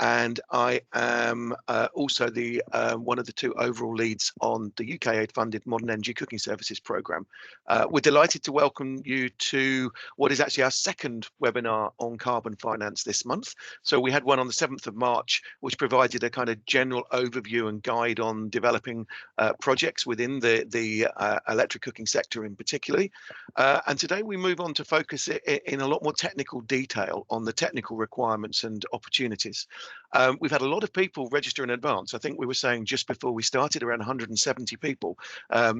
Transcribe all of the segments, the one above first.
and I am also the one of the two overall leads on the UK aid-funded Modern Energy Cooking Services programme. We're delighted to welcome you to what is actually our second webinar on carbon finance this month. So we had one on the 7th of March, which provided a kind of general overview and guide on developing projects within the electric cooking sector in particular. And today we move on to focus in a lot more technical detail on the technical requirements and opportunities. We've had a lot of people register in advance. I think we were saying just before we started around 170 people.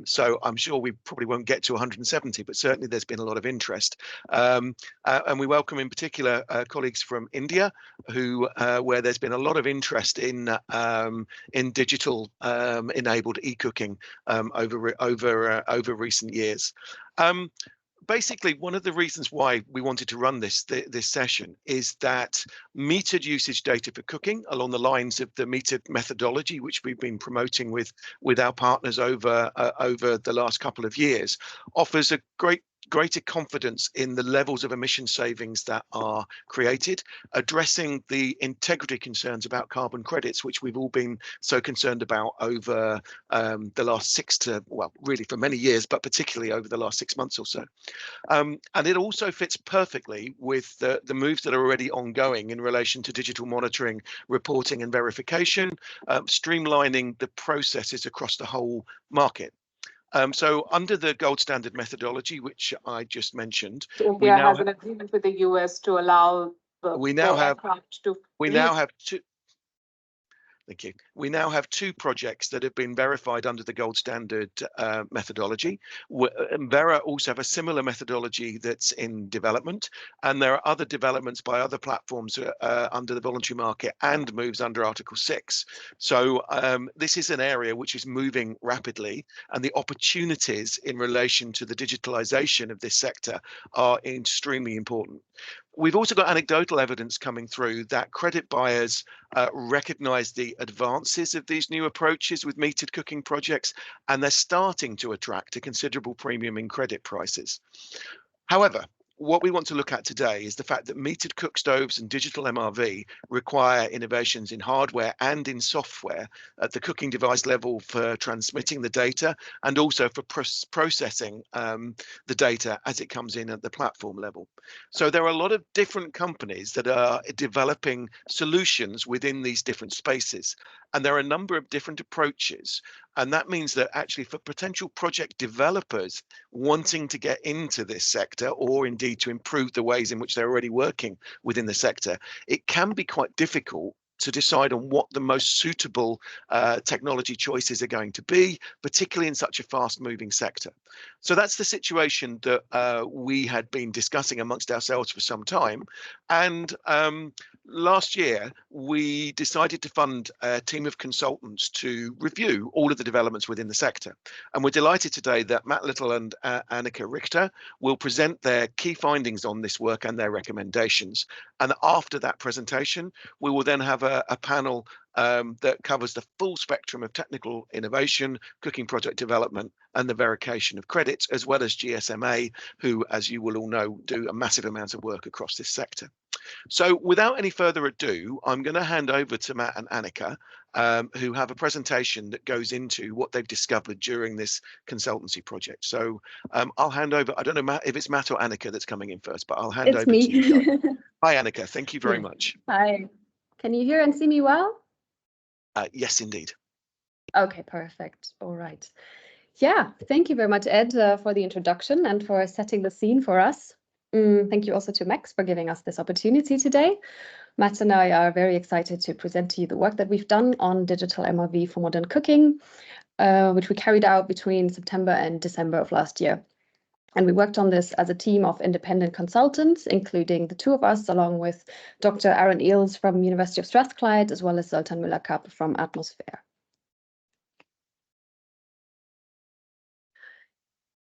So I'm sure we probably won't get to 170, but certainly there's been a lot of interest. And we welcome in particular colleagues from India, who where there's been a lot of interest in digital enabled e-cooking over recent years. Basically, one of the reasons why we wanted to run this session is that metered usage data for cooking, along the lines of the metered methodology, which we've been promoting with our partners over the last couple of years, offers a greater confidence in the levels of emission savings that are created, addressing the integrity concerns about carbon credits, which we've all been so concerned about over the last really for many years, but particularly over the last 6 months or so. And it also fits perfectly with the moves that are already ongoing in relation to digital monitoring, reporting and verification, streamlining the processes across the whole market. So under the gold standard methodology, which I just mentioned, India has an agreement with the US to allow we now have two. Thank you. We now have two projects that have been verified under the gold standard methodology. Verra also have a similar methodology that's in development, and there are other developments by other platforms under the voluntary market and moves under Article 6. So this is an area which is moving rapidly, and the opportunities in relation to the digitalization of this sector are extremely important. We've also got anecdotal evidence coming through that credit buyers recognise the advances of these new approaches with metered cooking projects, and they're starting to attract a considerable premium in credit prices. However, what we want to look at today is the fact that metered cookstoves and digital MRV require innovations in hardware and in software at the cooking device level for transmitting the data, and also for processing the data as it comes in at the platform level. So there are a lot of different companies that are developing solutions within these different spaces, and there are a number of different approaches. And that means that actually for potential project developers wanting to get into this sector, or indeed to improve the ways in which they're already working within the sector, it can be quite difficult to decide on what the most suitable technology choices are going to be, particularly in such a fast-moving sector. So that's the situation that we had been discussing amongst ourselves for some time. And last year, we decided to fund a team of consultants to review all of the developments within the sector. And we're delighted today that Matt Little and Annika Richter will present their key findings on this work and their recommendations. And after that presentation, we will then have a panel that covers the full spectrum of technical innovation, cooking project development, and the verification of credits, as well as GSMA, who, as you will all know, do a massive amount of work across this sector. So without any further ado, I'm going to hand over to Matt and Annika, who have a presentation that goes into what they've discovered during this consultancy project. So I'll hand over. I don't know, Matt, if it's Matt or Annika that's coming in first, but I'll hand over to you. Hi, Annika. Thank you very much. Hi. Can you hear and see me well? Yes, indeed. Okay, perfect. All right. Yeah, thank you very much, Ed, for the introduction and for setting the scene for us. Thank you also to MECS for giving us this opportunity today. Matt and I are very excited to present to you the work that we've done on digital MRV for modern cooking, which we carried out between September and December of last year. And we worked on this as a team of independent consultants, including the two of us, along with Dr. Aaron Eels from University of Strathclyde, as well as Zoltan Müller-Kapp from Atmosphere.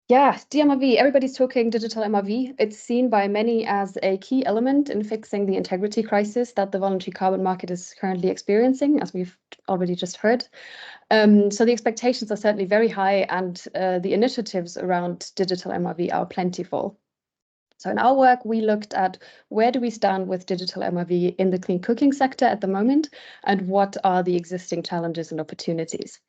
Yeah, dMRV, everybody's talking digital MRV. It's seen by many as a key element in fixing the integrity crisis that the voluntary carbon market is currently experiencing, as we've already just heard. So the expectations are certainly very high, and the initiatives around digital MRV are plentiful. So in our work, we looked at where do we stand with digital MRV in the clean cooking sector at the moment, and what are the existing challenges and opportunities.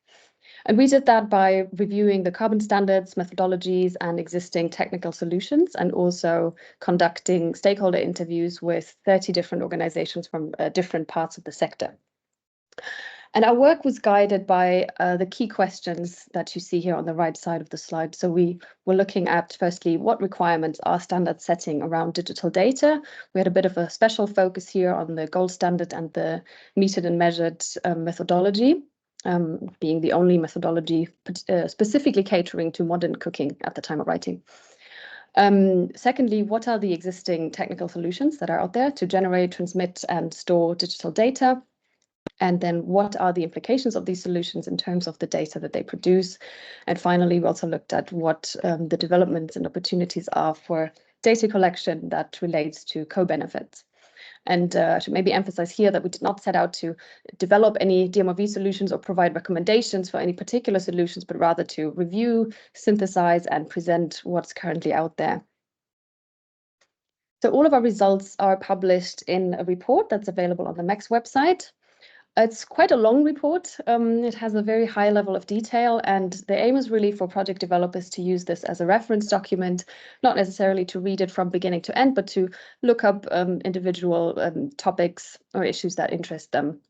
And we did that by reviewing the carbon standards, methodologies, and existing technical solutions, and also conducting stakeholder interviews with 30 different organizations from different parts of the sector. And our work was guided by the key questions that you see here on the right side of the slide. So we were looking at, firstly, what requirements are standard setting around digital data. We had a bit of a special focus here on the gold standard and the metered and measured methodology, being the only methodology specifically catering to modern cooking at the time of writing. Secondly, what are the existing technical solutions that are out there to generate, transmit, and store digital data? And then what are the implications of these solutions in terms of the data that they produce? And finally, we also looked at what the developments and opportunities are for data collection that relates to co-benefits. And I should maybe emphasize here that we did not set out to develop any dMRV solutions or provide recommendations for any particular solutions, but rather to review, synthesize, and present what's currently out there. So all of our results are published in a report that's available on the MECS website. It's quite a long report. It has a very high level of detail, and the aim is really for project developers to use this as a reference document, not necessarily to read it from beginning to end, but to look up individual topics or issues that interest them.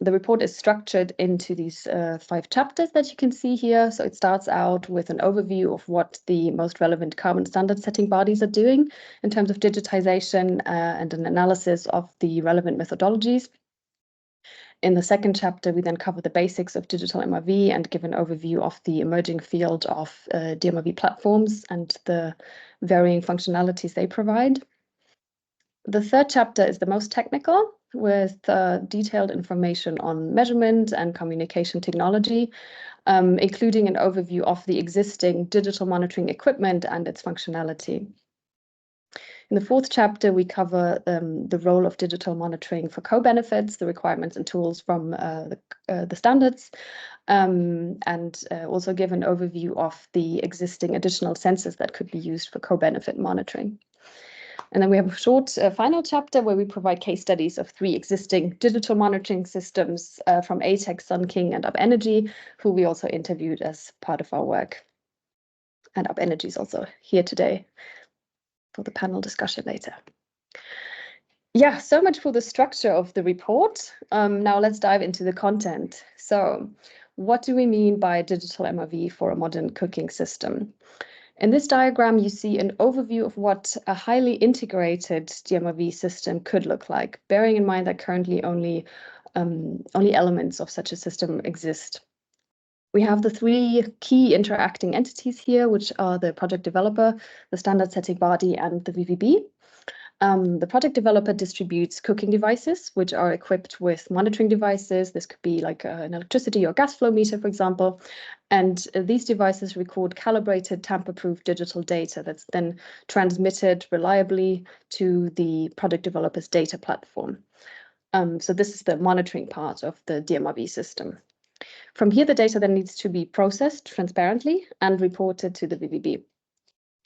The report is structured into these 5 chapters that you can see here. So it starts out with an overview of what the most relevant carbon standard setting bodies are doing in terms of digitization and an analysis of the relevant methodologies. In the second chapter, we then cover the basics of digital MRV and give an overview of the emerging field of dMRV platforms and the varying functionalities they provide. The third chapter is the most technical, with detailed information on measurement and communication technology, including an overview of the existing digital monitoring equipment and its functionality. In the fourth chapter, we cover the role of digital monitoring for co-benefits, the requirements and tools from the standards, and also give an overview of the existing additional sensors that could be used for co-benefit monitoring. And then we have a short final chapter where we provide case studies of 3 existing digital monitoring systems from ATEC, Sun King, and Up Energy, who we also interviewed as part of our work. And Up Energy is also here today for the panel discussion later. Yeah, so much for the structure of the report. Now let's dive into the content. So what do we mean by digital MRV for a modern cooking system? In this diagram, you see an overview of what a highly integrated dMRV system could look like, bearing in mind that currently only elements of such a system exist. We have the 3 key interacting entities here, which are the project developer, the standard setting body, and the VVB. The project developer distributes cooking devices, which are equipped with monitoring devices. This could be like an electricity or gas flow meter, for example. And these devices record calibrated, tamper-proof digital data that's then transmitted reliably to the project developer's data platform. So this is the monitoring part of the dMRV system. From here, the data then needs to be processed transparently and reported to the VVB.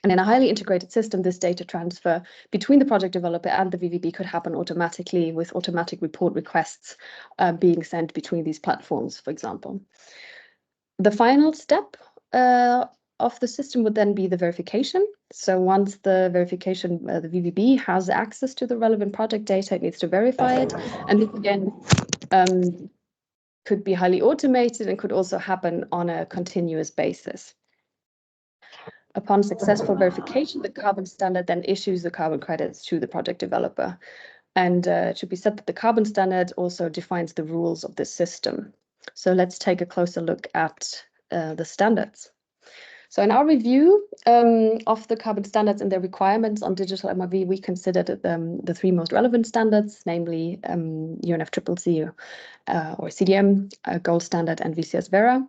And in a highly integrated system, this data transfer between the project developer and the VVB could happen automatically, with automatic report requests being sent between these platforms, for example. The final step of the system would then be the verification. So once the verification, the VVB has access to the relevant project data, it needs to verify it. And this again could be highly automated and could also happen on a continuous basis. Upon successful verification, the carbon standard then issues the carbon credits to the project developer. And it should be said that the carbon standard also defines the rules of this system. So let's take a closer look at the standards. So in our review of the carbon standards and their requirements on digital MRV, we considered the 3 most relevant standards, namely UNFCCC or CDM, Gold Standard, and VCS Verra.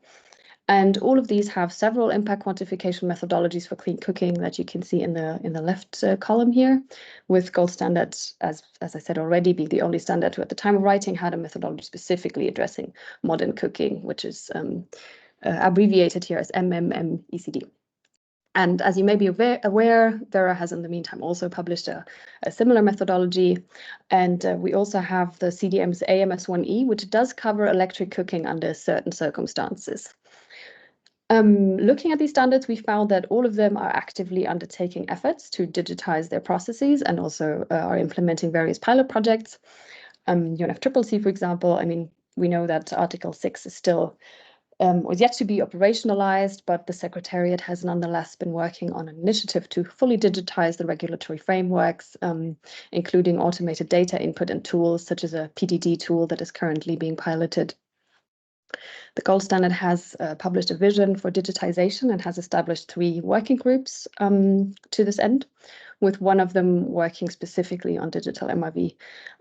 And all of these have several impact quantification methodologies for clean cooking that you can see in the left column here, with Gold Standard, as I said already, being the only standard who at the time of writing had a methodology specifically addressing modern cooking, which is abbreviated here as MMMECD. And as you may be aware, Verra has in the meantime also published a similar methodology. And we also have the CDM's AMS1E, which does cover electric cooking under certain circumstances. Looking at these standards, we found that all of them are actively undertaking efforts to digitize their processes and also are implementing various pilot projects. UNFCCC, for example, I mean, we know that Article 6 is still was yet to be operationalized, but the Secretariat has nonetheless been working on an initiative to fully digitize the regulatory frameworks, including automated data input and tools such as a PDD tool that is currently being piloted. The gold standard has published a vision for digitization and has established 3 working groups to this end, with one of them working specifically on digital MRV.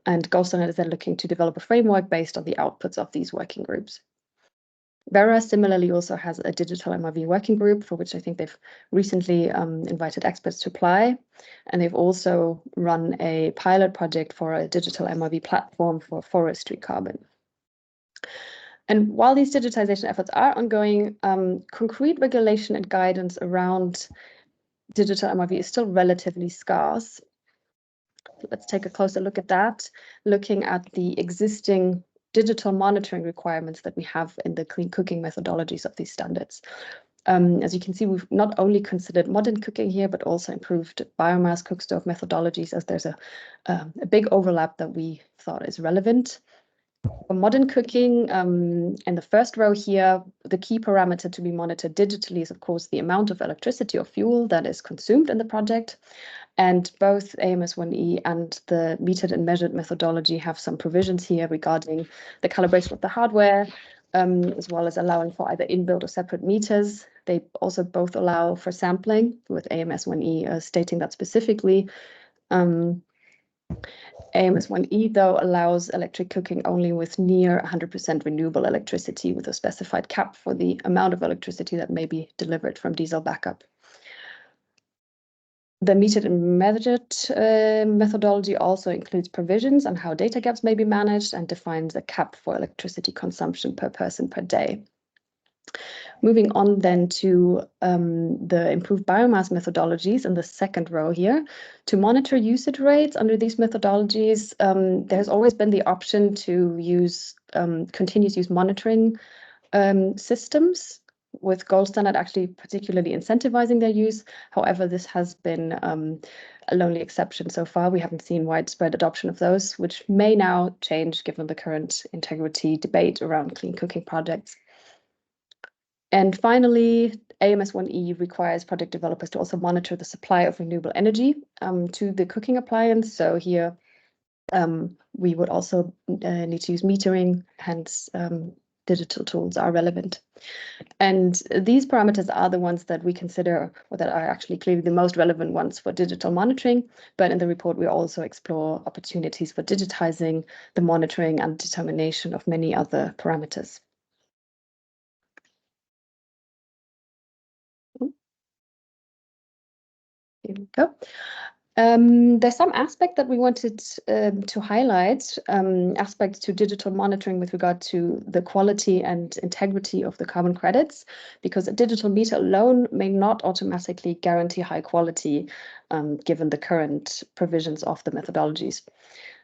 And gold standard is then looking to develop a framework based on the outputs of these working groups. Verra similarly also has a digital MRV working group for which I think they've recently invited experts to apply. And they've also run a pilot project for a digital MRV platform for forestry carbon. And while these digitization efforts are ongoing, concrete regulation and guidance around digital MRV is still relatively scarce. Let's take a closer look at that, looking at the existing digital monitoring requirements that we have in the clean cooking methodologies of these standards. As you can see, we've not only considered modern cooking here, but also improved biomass cookstove methodologies, as there's a big overlap that we thought is relevant. For modern cooking, in the first row here, the key parameter to be monitored digitally is, of course, the amount of electricity or fuel that is consumed in the project. And both AMS1E and the metered and measured methodology have some provisions here regarding the calibration of the hardware, as well as allowing for either inbuilt or separate meters. They also both allow for sampling, with AMS1E stating that specifically. AMS1E, though, allows electric cooking only with near 100% renewable electricity, with a specified cap for the amount of electricity that may be delivered from diesel backup. The metered and measured methodology also includes provisions on how data gaps may be managed and defines a cap for electricity consumption per person per day. Moving on then to the improved biomass methodologies in the second row here. To monitor usage rates under these methodologies, there's always been the option to use continuous use monitoring systems, with gold standard actually particularly incentivizing their use. However, this has been a lonely exception so far. We haven't seen widespread adoption of those, which may now change given the current integrity debate around clean cooking projects. And finally, AMS1E requires project developers to also monitor the supply of renewable energy to the cooking appliance. So here we would also need to use metering, hence digital tools are relevant. And these parameters are the ones that we consider, or that are actually clearly the most relevant ones for digital monitoring. But in the report, we also explore opportunities for digitizing the monitoring and determination of many other parameters. Here we go. There's some aspect that we wanted to highlight, aspects to digital monitoring with regard to the quality and integrity of the carbon credits, because a digital meter alone may not automatically guarantee high quality given the current provisions of the methodologies.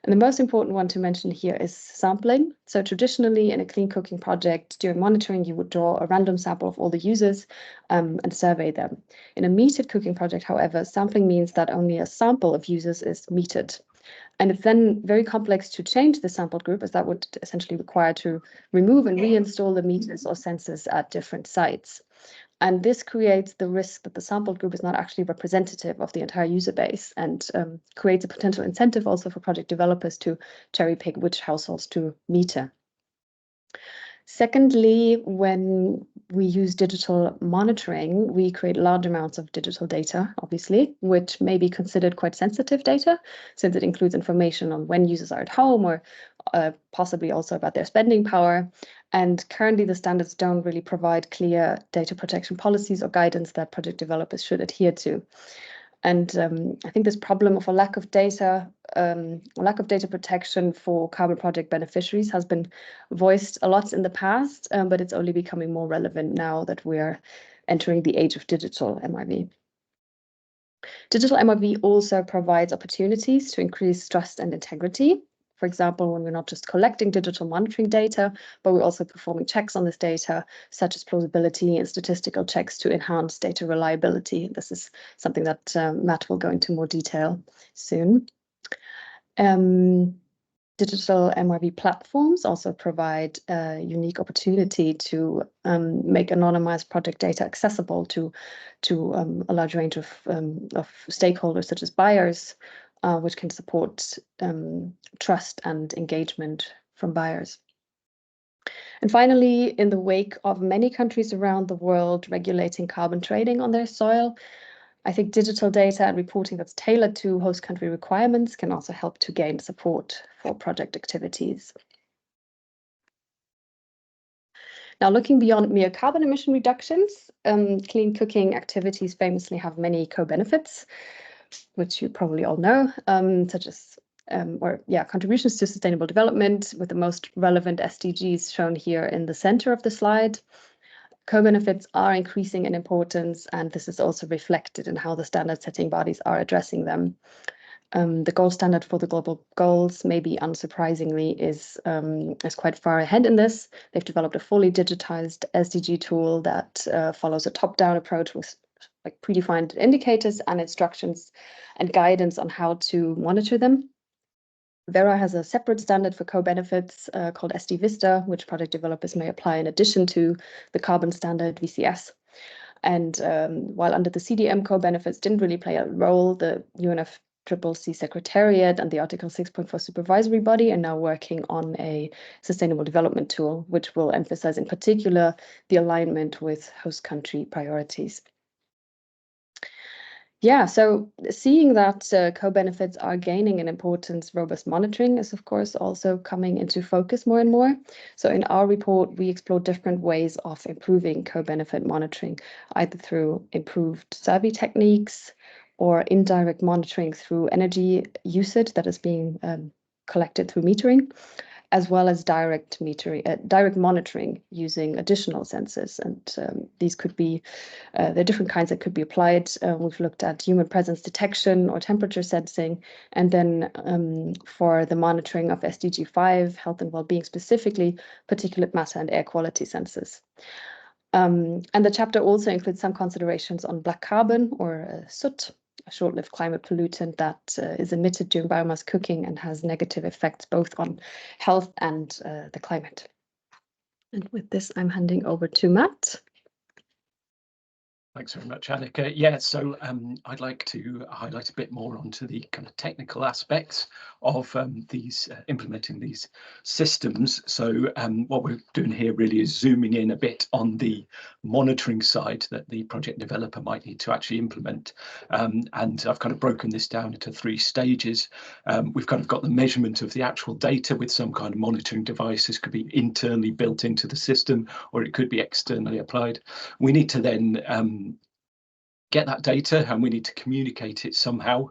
And the most important one to mention here is sampling. So traditionally in a clean cooking project, during monitoring, you would draw a random sample of all the users and survey them. In a metered cooking project, however, sampling means that only a sample of users is metered. And it's then very complex to change the sampled group, as that would essentially require to remove and reinstall the meters or sensors at different sites. And this creates the risk that the sampled group is not actually representative of the entire user base, and creates a potential incentive also for project developers to cherry pick which households to meter. Secondly, when we use digital monitoring, we create large amounts of digital data, obviously, which may be considered quite sensitive data, since it includes information on when users are at home, or possibly also about their spending power. And currently, the standards don't really provide clear data protection policies or guidance that project developers should adhere to. And I think this problem of a lack of data protection for carbon project beneficiaries has been voiced a lot in the past, but it's only becoming more relevant now that we are entering the age of digital MRV. Digital MRV also provides opportunities to increase trust and integrity. For example, when we're not just collecting digital monitoring data, but we're also performing checks on this data, such as plausibility and statistical checks to enhance data reliability. This is something that Matt will go into more detail soon. Digital MRV platforms also provide a unique opportunity to make anonymized project data accessible to a large range of stakeholders, such as buyers, which can support trust and engagement from buyers. And finally, in the wake of many countries around the world regulating carbon trading on their soil, I think digital data and reporting that's tailored to host country requirements can also help to gain support for project activities. Now, looking beyond mere carbon emission reductions, clean cooking activities famously have many co-benefits, which you probably all know, such as contributions to sustainable development, with the most relevant SDGs shown here in the center of the slide. Co-benefits are increasing in importance, and this is also reflected in how the standard-setting bodies are addressing them. The gold standard for the global goals, maybe unsurprisingly, is quite far ahead in this. They've developed a fully digitized SDG tool that follows a top-down approach with like predefined indicators and instructions and guidance on how to monitor them. Verra has a separate standard for co-benefits called SD Vista, which project developers may apply in addition to the carbon standard VCS. And while under the CDM co-benefits didn't really play a role, the UNFCCC Secretariat and the Article 6.4 Supervisory Body are now working on a sustainable development tool, which will emphasize in particular the alignment with host country priorities. Yeah, so seeing that co-benefits are gaining in importance, robust monitoring is, of course, also coming into focus more and more. So in our report, we explore different ways of improving co-benefit monitoring, either through improved survey techniques or indirect monitoring through energy usage that is being collected through metering, as well as direct monitoring using additional sensors. And these could be, there are different kinds that could be applied. We've looked at human presence detection or temperature sensing, and then for the monitoring of SDG 5, health and well-being specifically, particulate matter and air quality sensors. And the chapter also includes some considerations on black carbon or soot, a short-lived climate pollutant that is emitted during biomass cooking and has negative effects both on health and the climate. And with this, I'm handing over to Matt. Thanks very much, Annika. Yeah, so I'd like to highlight a bit more onto the kind of technical aspects of these implementing these systems. So what we're doing here really is zooming in a bit on the monitoring side that the project developer might need to actually implement. And I've kind of broken this down into 3 stages. We've kind of got the measurement of the actual data with some kind of monitoring device. This could be internally built into the system, or it could be externally applied. We need to then get that data, and we need to communicate it somehow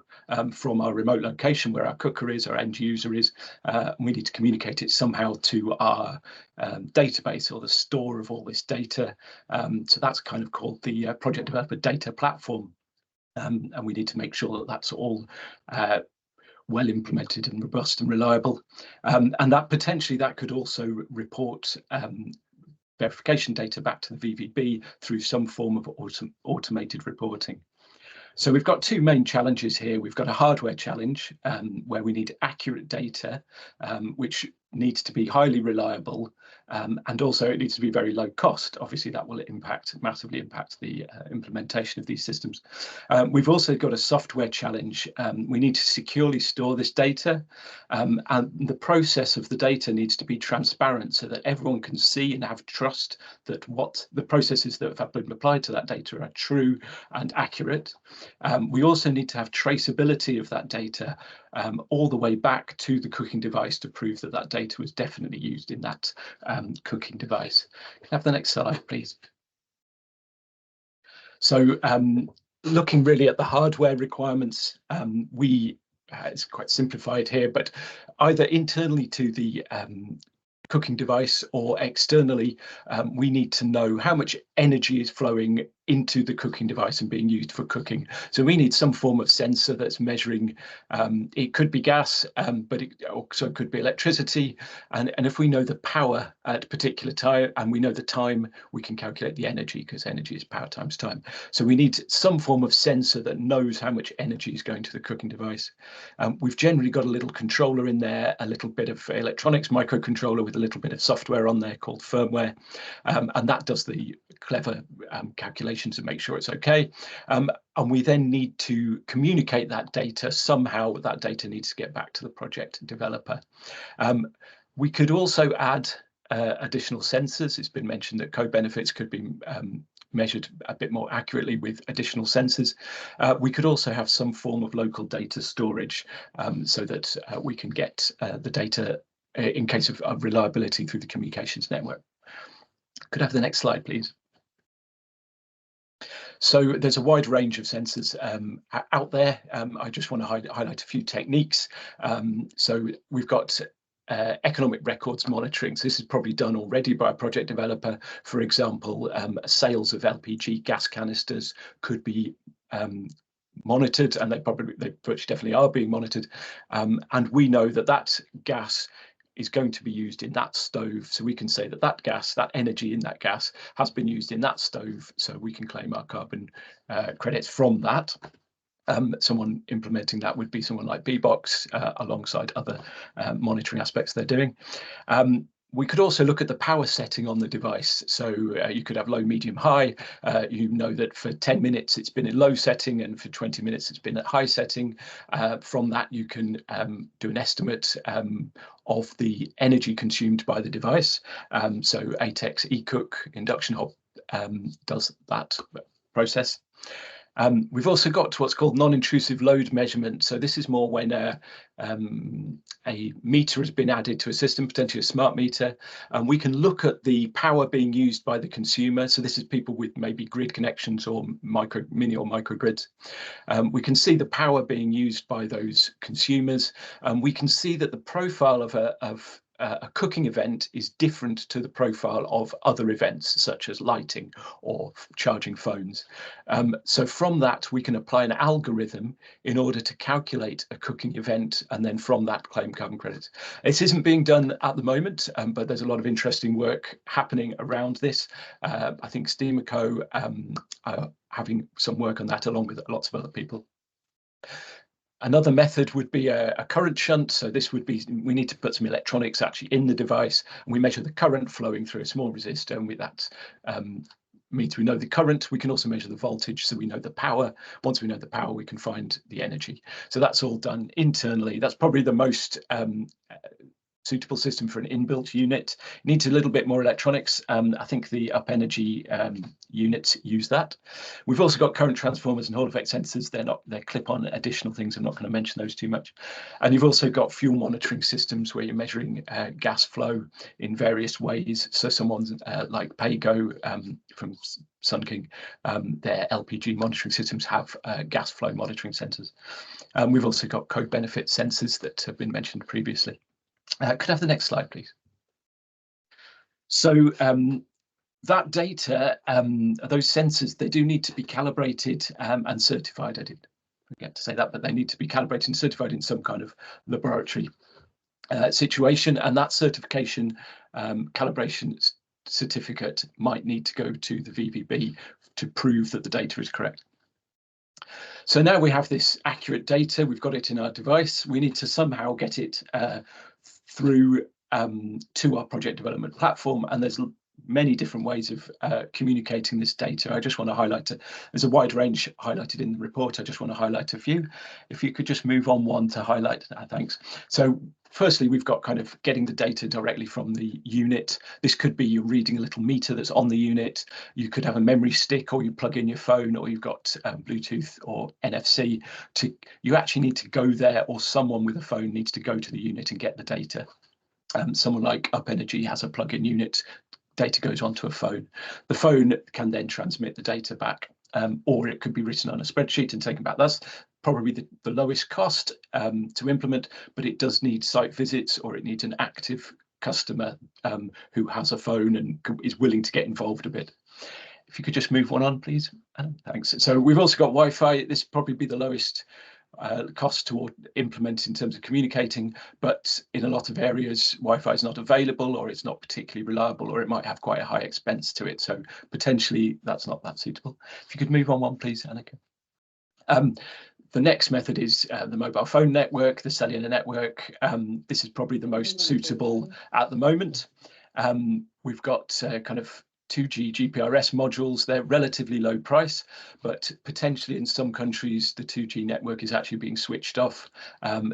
from our remote location where our cooker is, our end user is. We need to communicate it somehow to our database, or the store of all this data. So that's kind of called the project developer data platform. And we need to make sure that that's all well implemented and robust and reliable. And that potentially that could also report verification data back to the VVB through some form of automated reporting. So we've got 2 main challenges here. We've got a hardware challenge where we need accurate data, which needs to be highly reliable, and also it needs to be very low cost. Obviously, that will massively impact the implementation of these systems. We've also got a software challenge. We need to securely store this data, and the process of the data needs to be transparent so that everyone can see and have trust that what the processes that have been applied to that data are true and accurate. We also need to have traceability of that data all the way back to the cooking device to prove that that data was definitely used in that cooking device. Can I have the next slide, please? So looking really at the hardware requirements, it's quite simplified here, but either internally to the cooking device or externally, we need to know how much energy is flowing into the cooking device and being used for cooking. So we need some form of sensor that's measuring, it could be gas, but it also could be electricity. And if we know the power at a particular time and we know the time, we can calculate the energy, because energy is power times time. So we need some form of sensor that knows how much energy is going to the cooking device. We've generally got a little controller in there, a little bit of electronics microcontroller with a little bit of software on there called firmware, and that does the clever calculations to make sure it's okay. And we then need to communicate that data somehow. That data needs to get back to the project developer. We could also add additional sensors. It's been mentioned that co-benefits could be measured a bit more accurately with additional sensors. We could also have some form of local data storage, so that we can get the data in case of reliability through the communications network. Could I have the next slide, please? So there's a wide range of sensors out there. I just want to highlight a few techniques. So we've got economic records monitoring. So this is probably done already by a project developer. For example, sales of LPG gas canisters could be monitored, and they virtually definitely are being monitored. And we know that that gas is going to be used in that stove, so we can say that that gas, that energy in that gas, has been used in that stove, so we can claim our carbon credits from that. Someone implementing that would be someone like bbox, alongside other monitoring aspects they're doing. We could also look at the power setting on the device. So you could have low, medium, high. You know that for 10 minutes it's been in low setting, and for 20 minutes it's been at high setting. From that you can do an estimate of the energy consumed by the device. So ATEX eCook induction hob does that process. We've also got what's called non-intrusive load measurement. So this is more when a meter has been added to a system, potentially a smart meter, and we can look at the power being used by the consumer. So this is people with maybe grid connections or mini or microgrids. We can see the power being used by those consumers, and we can see that the profile of a cooking event is different to the profile of other events, such as lighting or charging phones. So from that, we can apply an algorithm in order to calculate a cooking event, and then from that claim carbon credits. This isn't being done at the moment, but there's a lot of interesting work happening around this. I think Steam & Co are having some work on that, along with lots of other people. Another method would be a current shunt. So this would be, we need to put some electronics actually in the device, and we measure the current flowing through a small resistor, and with that means we know the current. We can also measure the voltage, so we know the power. Once we know the power, we can find the energy. So that's all done internally. That's probably the most suitable system for an inbuilt unit. It needs a little bit more electronics. I think the up energy units use that. We've also got current transformers and Hall effect sensors. They're clip-on additional things. I'm not going to mention those too much. And you've also got fuel monitoring systems where you're measuring gas flow in various ways. So someone's like Paygo from Sun King, their LPG monitoring systems have gas flow monitoring sensors. We've also got code benefit sensors that have been mentioned previously. Could I have the next slide, please? So that data, those sensors, they do need to be calibrated and certified. I did forget to say that, but they need to be calibrated and certified in some kind of laboratory situation. And that certification calibration certificate might need to go to the VVB to prove that the data is correct. So now we have this accurate data, we've got it in our device. We need to somehow get it through to our project development platform, and there's many different ways of communicating this data. I just want to highlight, there's a wide range highlighted in the report. I just want to highlight a few. If you could just move on one to highlight, thanks. So firstly, we've got kind of getting the data directly from the unit. This could be you reading a little meter that's on the unit. You could have a memory stick, or you plug in your phone, or you've got Bluetooth or NFC. You actually need to go there, or someone with a phone needs to go to the unit and get the data. Someone like Up Energy has a plug-in unit. Data goes onto a phone. The phone can then transmit the data back, or it could be written on a spreadsheet and taken back. That's probably the lowest cost to implement, but it does need site visits, or it needs an active customer who has a phone and is willing to get involved a bit. If you could just move one on, please. Thanks. So we've also got Wi-Fi. This would probably be the lowest cost to implement in terms of communicating, but in a lot of areas Wi-Fi is not available, or it's not particularly reliable, or it might have quite a high expense to it. So potentially that's not that suitable. If you could move on one, please, Annika. The next method is the mobile phone network, the cellular network. This is probably the most suitable at the moment. We've got kind of 2G GPRS modules. They're relatively low price, but potentially in some countries the 2G network is actually being switched off.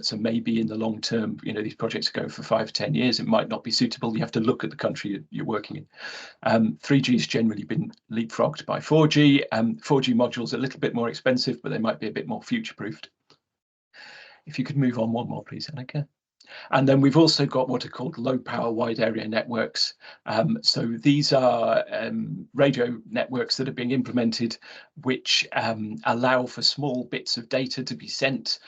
So maybe in the long term, you know, these projects are going for 5 or 10 years, it might not be suitable. You have to look at the country you're working in. 3G has generally been leapfrogged by 4G. 4G modules are a little bit more expensive, but they might be a bit more future-proofed. If you could move on one more, please, Annika. And then we've also got what are called low power wide area networks. So these are radio networks that are being implemented, which allow for small bits of data to be sent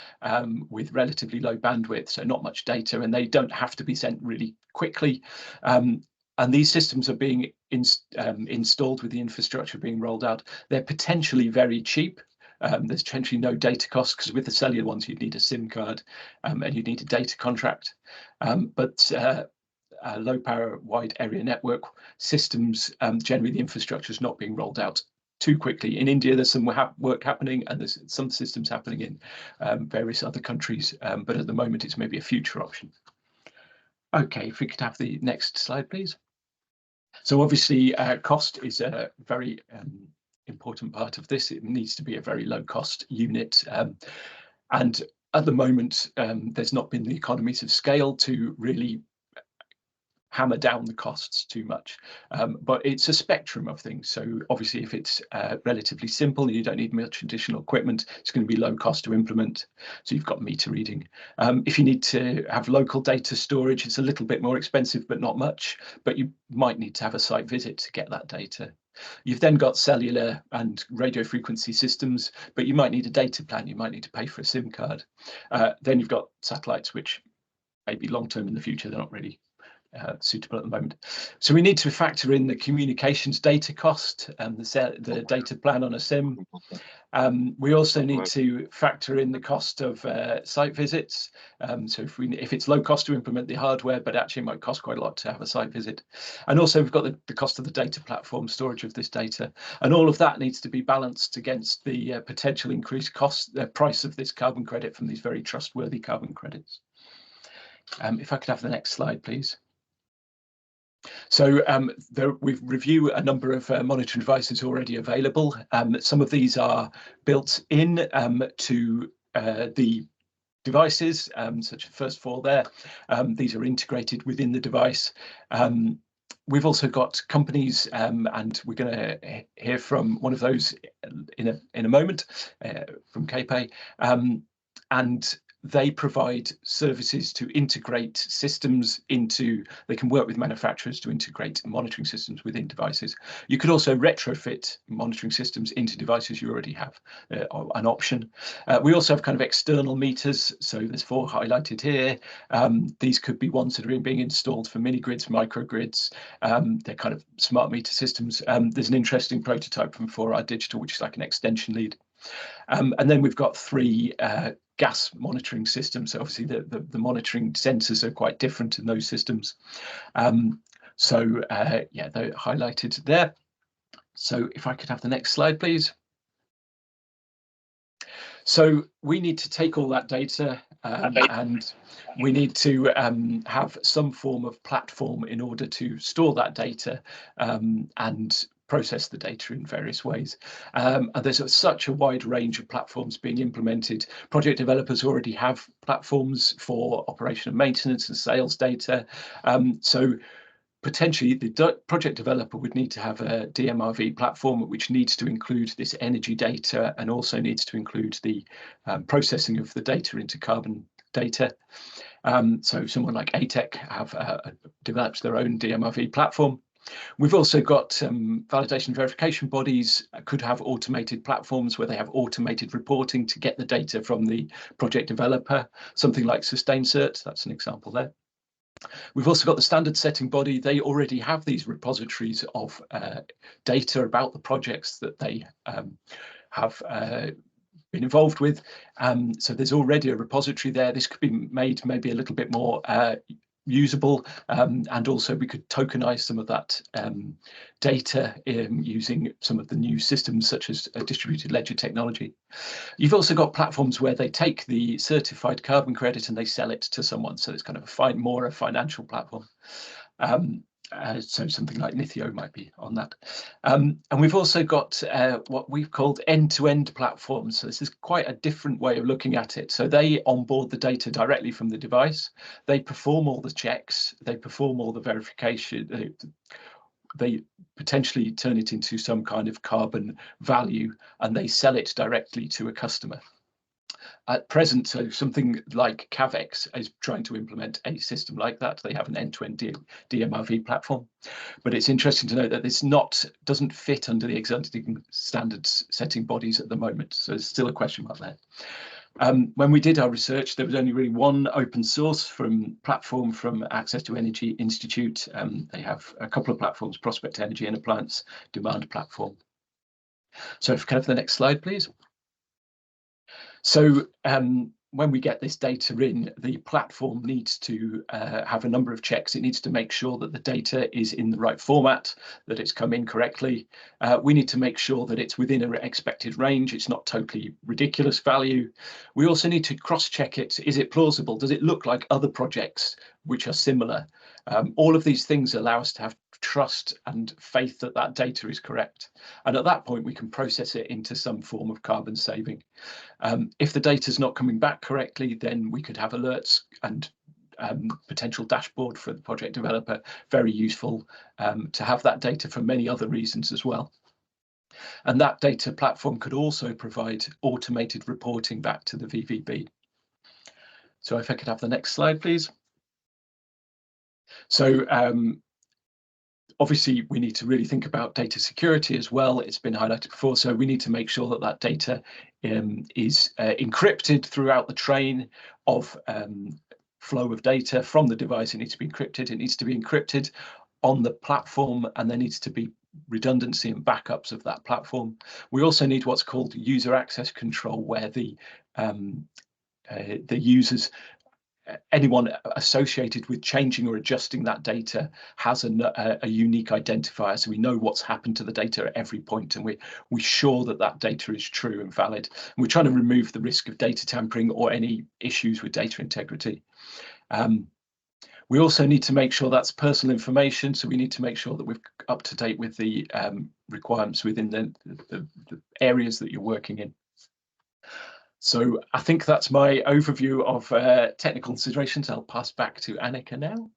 with relatively low bandwidth, so not much data, and they don't have to be sent really quickly. And these systems are being installed with the infrastructure being rolled out. They're potentially very cheap. There's potentially no data costs, because with the cellular ones you'd need a SIM card and you'd need a data contract. But low power wide area network systems, generally the infrastructure is not being rolled out too quickly. In India there's some work happening, and there's some systems happening in various other countries, but at the moment it's maybe a future option. Okay, if we could have the next slide, please. So obviously cost is a very important part of this. It needs to be a very low cost unit, and at the moment there's not been the economies of scale to really hammer down the costs too much, but it's a spectrum of things. So obviously if it's relatively simple and you don't need much additional equipment, it's going to be low cost to implement. So you've got meter reading. If you need to have local data storage, it's a little bit more expensive, but not much, but you might need to have a site visit to get that data. You've then got cellular and radio frequency systems, but you might need a data plan, you might need to pay for a SIM card. Then you've got satellites, which maybe long term in the future, they're not really suitable at the moment. So we need to factor in the communications data cost and the data plan on a SIM. We also need to factor in the cost of site visits. So if it's low cost to implement the hardware, but actually it might cost quite a lot to have a site visit. And also we've got the cost of the data platform, storage of this data, and all of that needs to be balanced against the potential increased price of this carbon credit from these very trustworthy carbon credits. If I could have the next slide, please. So we've reviewed a number of monitoring devices already available. Some of these are built in to the devices, such as first of all there. These are integrated within the device. We've also got companies, and we're going to hear from one of those in a moment, from KPay, and they provide services to integrate systems into, they can work with manufacturers to integrate monitoring systems within devices. You could also retrofit monitoring systems into devices you already have, an option. We also have kind of external meters, so there's 4 highlighted here. These could be ones that are being installed for mini grids, microgrids. They're kind of smart meter systems. There's an interesting prototype from 4R Digital, which is like an extension lead. And then we've got 3 gas monitoring systems. So obviously the monitoring sensors are quite different in those systems. Yeah, they're highlighted there. So if I could have the next slide, please. So we need to take all that data and we need to have some form of platform in order to store that data and process the data in various ways. And there's such a wide range of platforms being implemented. Project developers already have platforms for operation and maintenance and sales data. So potentially the project developer would need to have a dMRV platform which needs to include this energy data and also needs to include the processing of the data into carbon data. So someone like ATEC have developed their own dMRV platform. We've also got validation verification bodies could have automated platforms where they have automated reporting to get the data from the project developer, something like SustainCert, that's an example there. We've also got the standard setting body. They already have these repositories of data about the projects that they have been involved with. So there's already a repository there. This could be made maybe a little bit more usable, and also we could tokenize some of that data using some of the new systems such as distributed ledger technology. You've also got platforms where they take the certified carbon credit and they sell it to someone, so it's kind of a financial platform. So something like Nithio might be on that. And we've also got what we've called end-to-end platforms. So this is quite a different way of looking at it. So they onboard the data directly from the device. They perform all the checks. They perform all the verification. They potentially turn it into some kind of carbon value, and they sell it directly to a customer. At present, so something like Cavex is trying to implement a system like that. They have an end-to-end dMRV platform, but it's interesting to note that this doesn't fit under the existing standards setting bodies at the moment. So there's still a question mark there. When we did our research, there was only really one open source platform from Access to Energy Institute. They have a couple of platforms, Prospect Energy and Appliance Demand Platform. So if you can have the next slide, please. So when we get this data in, the platform needs to have a number of checks. It needs to make sure that the data is in the right format, that it's come in correctly. We need to make sure that it's within an expected range. It's not totally ridiculous value. We also need to cross-check it. Is it plausible? Does it look like other projects which are similar? All of these things allow us to have trust and faith that that data is correct. And at that point, we can process it into some form of carbon saving. If the data is not coming back correctly, then we could have alerts and potential dashboard for the project developer. Very useful to have that data for many other reasons as well. And that data platform could also provide automated reporting back to the VVB. So if I could have the next slide, please. So obviously, we need to really think about data security as well. It's been highlighted before, so we need to make sure that that data is encrypted throughout the train of flow of data from the device. It needs to be encrypted. It needs to be encrypted on the platform, and there needs to be redundancy and backups of that platform. We also need what's called user access control, where the users, anyone associated with changing or adjusting that data has a unique identifier, so we know what's happened to the data at every point, and we're sure that that data is true and valid. And we're trying to remove the risk of data tampering or any issues with data integrity. We also need to make sure that's personal information, so we need to make sure that we're up to date with the requirements within the areas that you're working in. So I think that's my overview of technical considerations. I'll pass back to Annika now.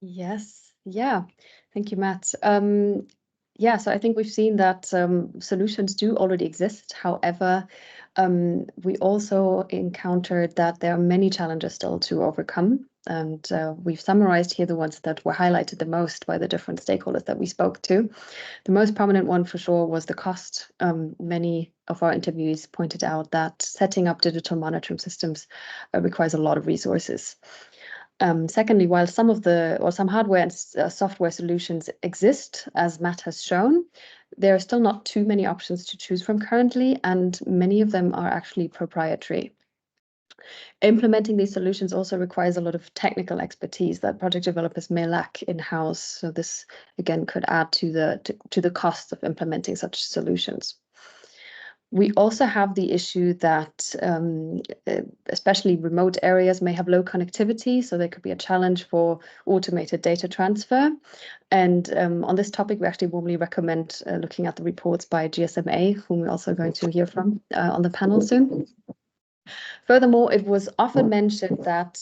Yes, yeah, thank you, Matt. Yeah, so I think we've seen that solutions do already exist. However, we also encountered that there are many challenges still to overcome. And we've summarized here the ones that were highlighted the most by the different stakeholders that we spoke to. The most prominent one for sure was the cost. Many of our interviewees pointed out that setting up digital monitoring systems requires a lot of resources. Secondly, while some hardware and software solutions exist, as Matt has shown, there are still not too many options to choose from currently, and many of them are actually proprietary. Implementing these solutions also requires a lot of technical expertise that project developers may lack in-house. So this again could add to the cost of implementing such solutions. We also have the issue that especially remote areas may have low connectivity, so there could be a challenge for automated data transfer. And on this topic, we actually warmly recommend looking at the reports by GSMA, whom we're also going to hear from on the panel soon. Furthermore, it was often mentioned that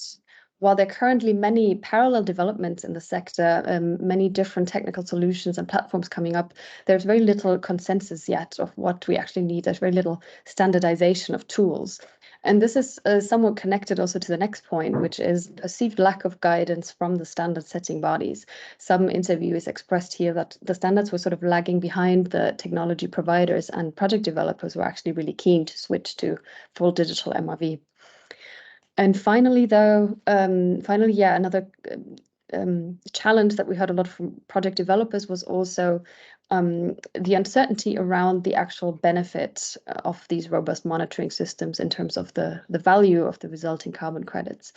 while there are currently many parallel developments in the sector, many different technical solutions and platforms coming up, there's very little consensus yet of what we actually need. There's very little standardization of tools. And this is somewhat connected also to the next point, which is perceived lack of guidance from the standard setting bodies. Some interviewers expressed here that the standards were sort of lagging behind the technology providers, and project developers were actually really keen to switch to full digital MRV. And finally, though, another challenge that we heard a lot from project developers was also the uncertainty around the actual benefit of these robust monitoring systems in terms of the value of the resulting carbon credits.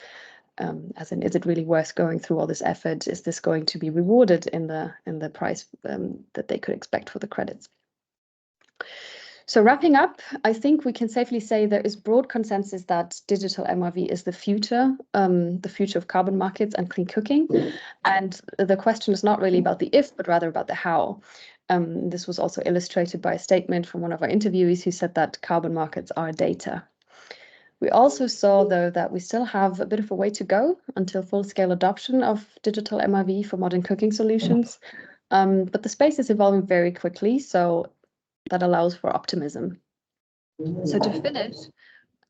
As in, is it really worth going through all this effort? Is this going to be rewarded in the price that they could expect for the credits? So wrapping up, I think we can safely say there is broad consensus that digital MRV is the future of carbon markets and clean cooking. And the question is not really about the if, but rather about the how. This was also illustrated by a statement from one of our interviewees who said that carbon markets are data. We also saw, though, that we still have a bit of a way to go until full-scale adoption of digital MRV for modern cooking solutions. But the space is evolving very quickly, so that allows for optimism. So to finish,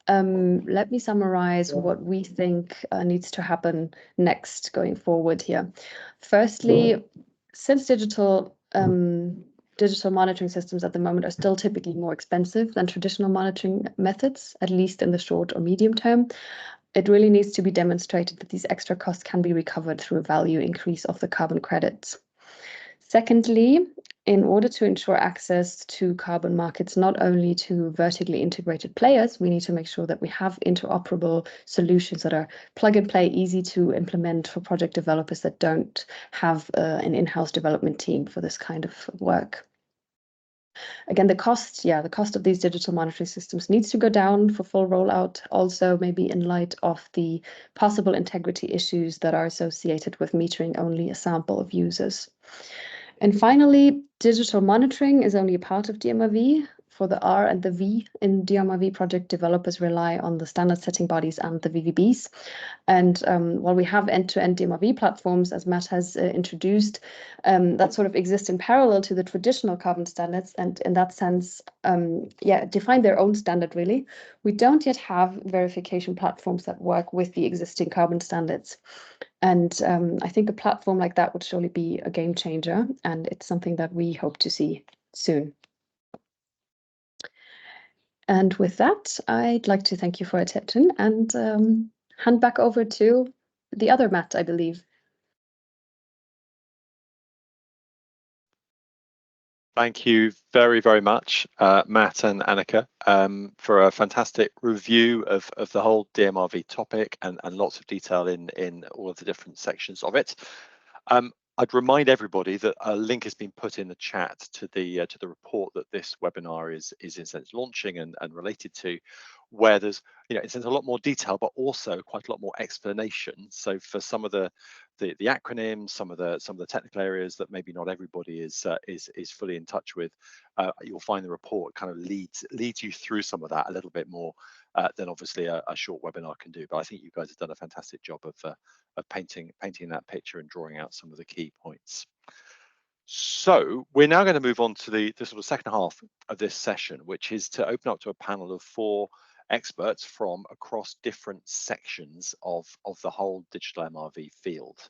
let me summarize what we think needs to happen next going forward here. Firstly, since digital monitoring systems at the moment are still typically more expensive than traditional monitoring methods, at least in the short or medium term, it really needs to be demonstrated that these extra costs can be recovered through a value increase of the carbon credits. Secondly, in order to ensure access to carbon markets, not only to vertically integrated players, we need to make sure that we have interoperable solutions that are plug and play, easy to implement for project developers that don't have an in-house development team for this kind of work. Again, the cost of these digital monitoring systems needs to go down for full rollout, also maybe in light of the possible integrity issues that are associated with metering only a sample of users. And finally, digital monitoring is only a part of dMRV. For the R and the V in dMRV, project developers rely on the standard setting bodies and the VVBs. And while we have end-to-end dMRV platforms, as Matt has introduced, that sort of exist in parallel to the traditional carbon standards, and in that sense, define their own standard, really. We don't yet have verification platforms that work with the existing carbon standards. And I think a platform like that would surely be a game changer, and it's something that we hope to see soon. And with that, I'd like to thank you for your attention and hand back over to the other Matt, I believe. Thank you very, very much, Matt and Annika, for a fantastic review of the whole dMRV topic and lots of detail in all of the different sections of it. I'd remind everybody that a link has been put in the chat to the report that this webinar is in a sense launching and related to, where there's in a sense a lot more detail, but also quite a lot more explanation. So for some of the acronyms, some of the technical areas that maybe not everybody is fully in touch with, you'll find the report kind of leads you through some of that a little bit more than obviously a short webinar can do. But I think you guys have done a fantastic job of painting that picture and drawing out some of the key points. So we're now going to move on to the sort of second half of this session, which is to open up to a panel of 4 experts from across different sections of the whole digital MRV field.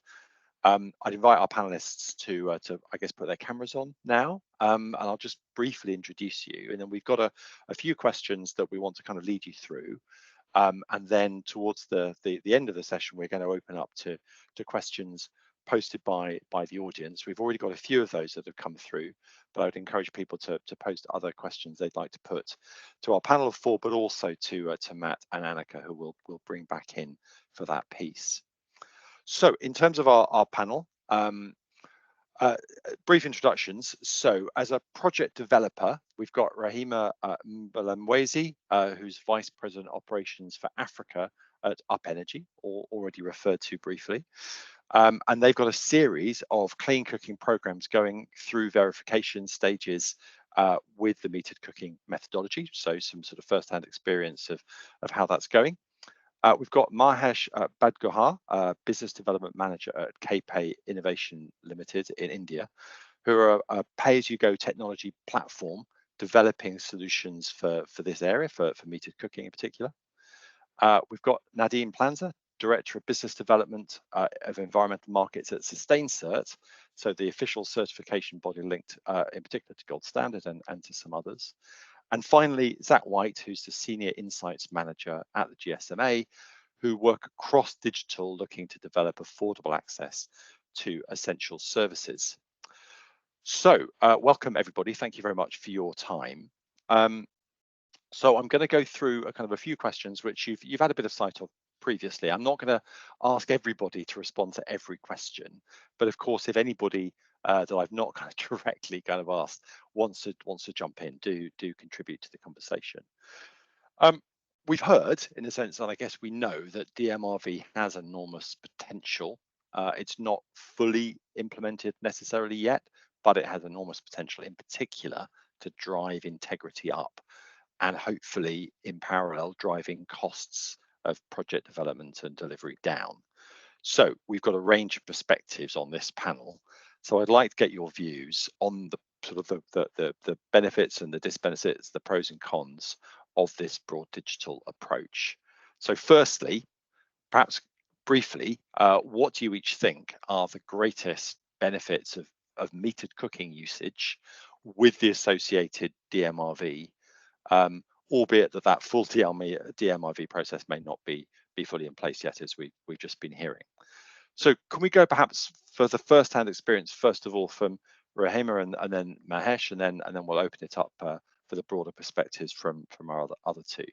I'd invite our panelists to I guess put their cameras on now, and I'll just briefly introduce you, and then we've got a few questions that we want to kind of lead you through, and then towards the end of the session we're going to open up to questions posted by the audience. We've already got a few of those that have come through, but I would encourage people to post other questions they'd like to put to our panel of 4, but also to Matt and Annika, who we'll bring back in for that piece. So in terms of our panel, brief introductions. So as a project developer, we've got Rahima Mbalamwezi, who's Vice President Operations for Africa at Up Energy, already referred to briefly. And they've got a series of clean cooking programs going through verification stages with the metered cooking methodology. So some sort of first-hand experience of how that's going. We've got Mahesh Badgohar, Business Development Manager at KPay Innovation Limited in India, who are a pay-as-you-go technology platform developing solutions for this area, for metered cooking in particular. We've got Nadine Planzer, Director of Business Development of Environmental Markets at SustainCert, so the official certification body linked in particular to Gold Standard and to some others. And finally, Zach White, who's the Senior Insights Manager at the GSMA, who work across digital, looking to develop affordable access to essential services. So welcome everybody. Thank you very much for your time. So I'm going to go through a few questions which you've had a bit of sight of previously. I'm not going to ask everybody to respond to every question, but of course, if anybody that I've not directly asked wants to jump in, do contribute to the conversation. We've heard, in a sense, and I guess we know, that dMRV has enormous potential. It's not fully implemented necessarily yet, but it has enormous potential, in particular, to drive integrity up, and hopefully, in parallel, driving costs of project development and delivery down. So we've got a range of perspectives on this panel. So I'd like to get your views on the the benefits and the disbenefits, the pros and cons of this broad digital approach. So firstly, perhaps briefly, what do you each think are the greatest benefits of metered cooking usage with the associated dMRV, albeit that full dMRV process may not be fully in place yet, as we've just been hearing. So can we go perhaps for the first-hand experience, first of all, from Rahima and then Mahesh, and then we'll open it up for the broader perspectives from our other two.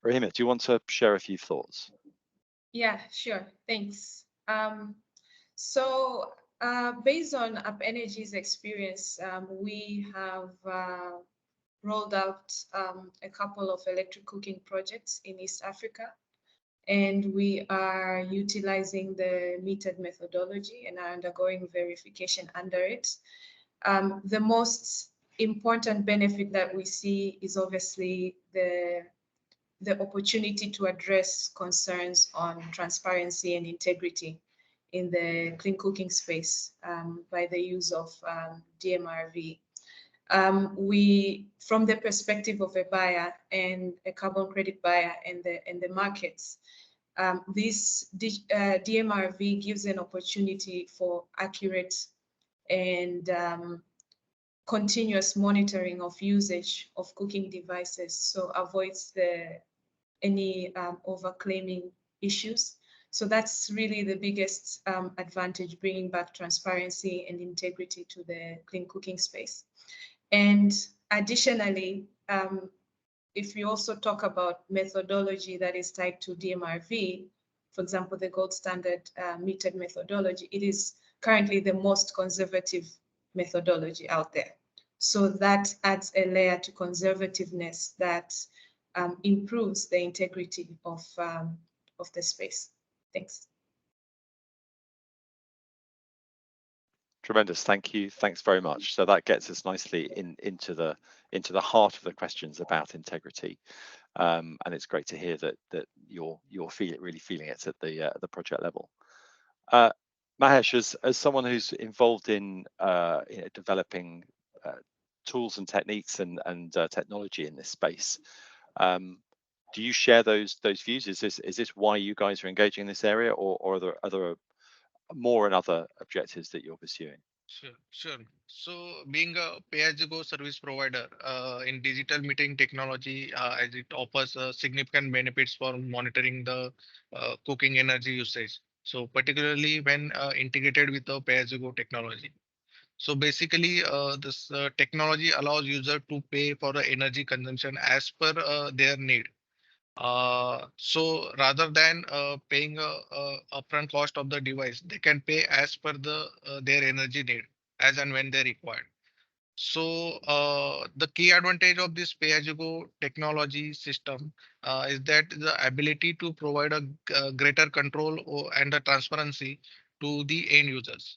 Rahima, do you want to share a few thoughts? Yeah, sure. Thanks. So based on Up Energy's experience, we have rolled out a couple of electric cooking projects in East Africa, and we are utilizing the metered methodology and are undergoing verification under it. The most important benefit that we see is obviously the opportunity to address concerns on transparency and integrity in the clean cooking space by the use of dMRV. From the perspective of a buyer and a carbon credit buyer and the markets, this dMRV gives an opportunity for accurate and continuous monitoring of usage of cooking devices, so avoids any overclaiming issues. So that's really the biggest advantage, bringing back transparency and integrity to the clean cooking space. And additionally, if we also talk about methodology that is tied to dMRV, for example, the gold standard metered methodology, it is currently the most conservative methodology out there. So that adds a layer to conservativeness that improves the integrity of the space. Thanks. Tremendous, thank you. Thanks very much. So that gets us nicely into the heart of the questions about integrity, and it's great to hear that you're really feeling it at the project level. Mahesh, as someone who's involved in developing tools and techniques and technology in this space, do you share those views? Is this why you guys are engaging in this area, or are there other more and other objectives that you're pursuing? Sure. So being a pay-as-you-go service provider in digital metering technology, as it offers significant benefits for monitoring the cooking energy usage. So particularly when integrated with the pay-as-you-go technology. So basically, this technology allows user to pay for the energy consumption as per their need. So rather than paying a upfront cost of the device, they can pay as per their energy need as and when they require. So the key advantage of this pay-as-you-go technology system is that the ability to provide a greater control and a transparency to the end users.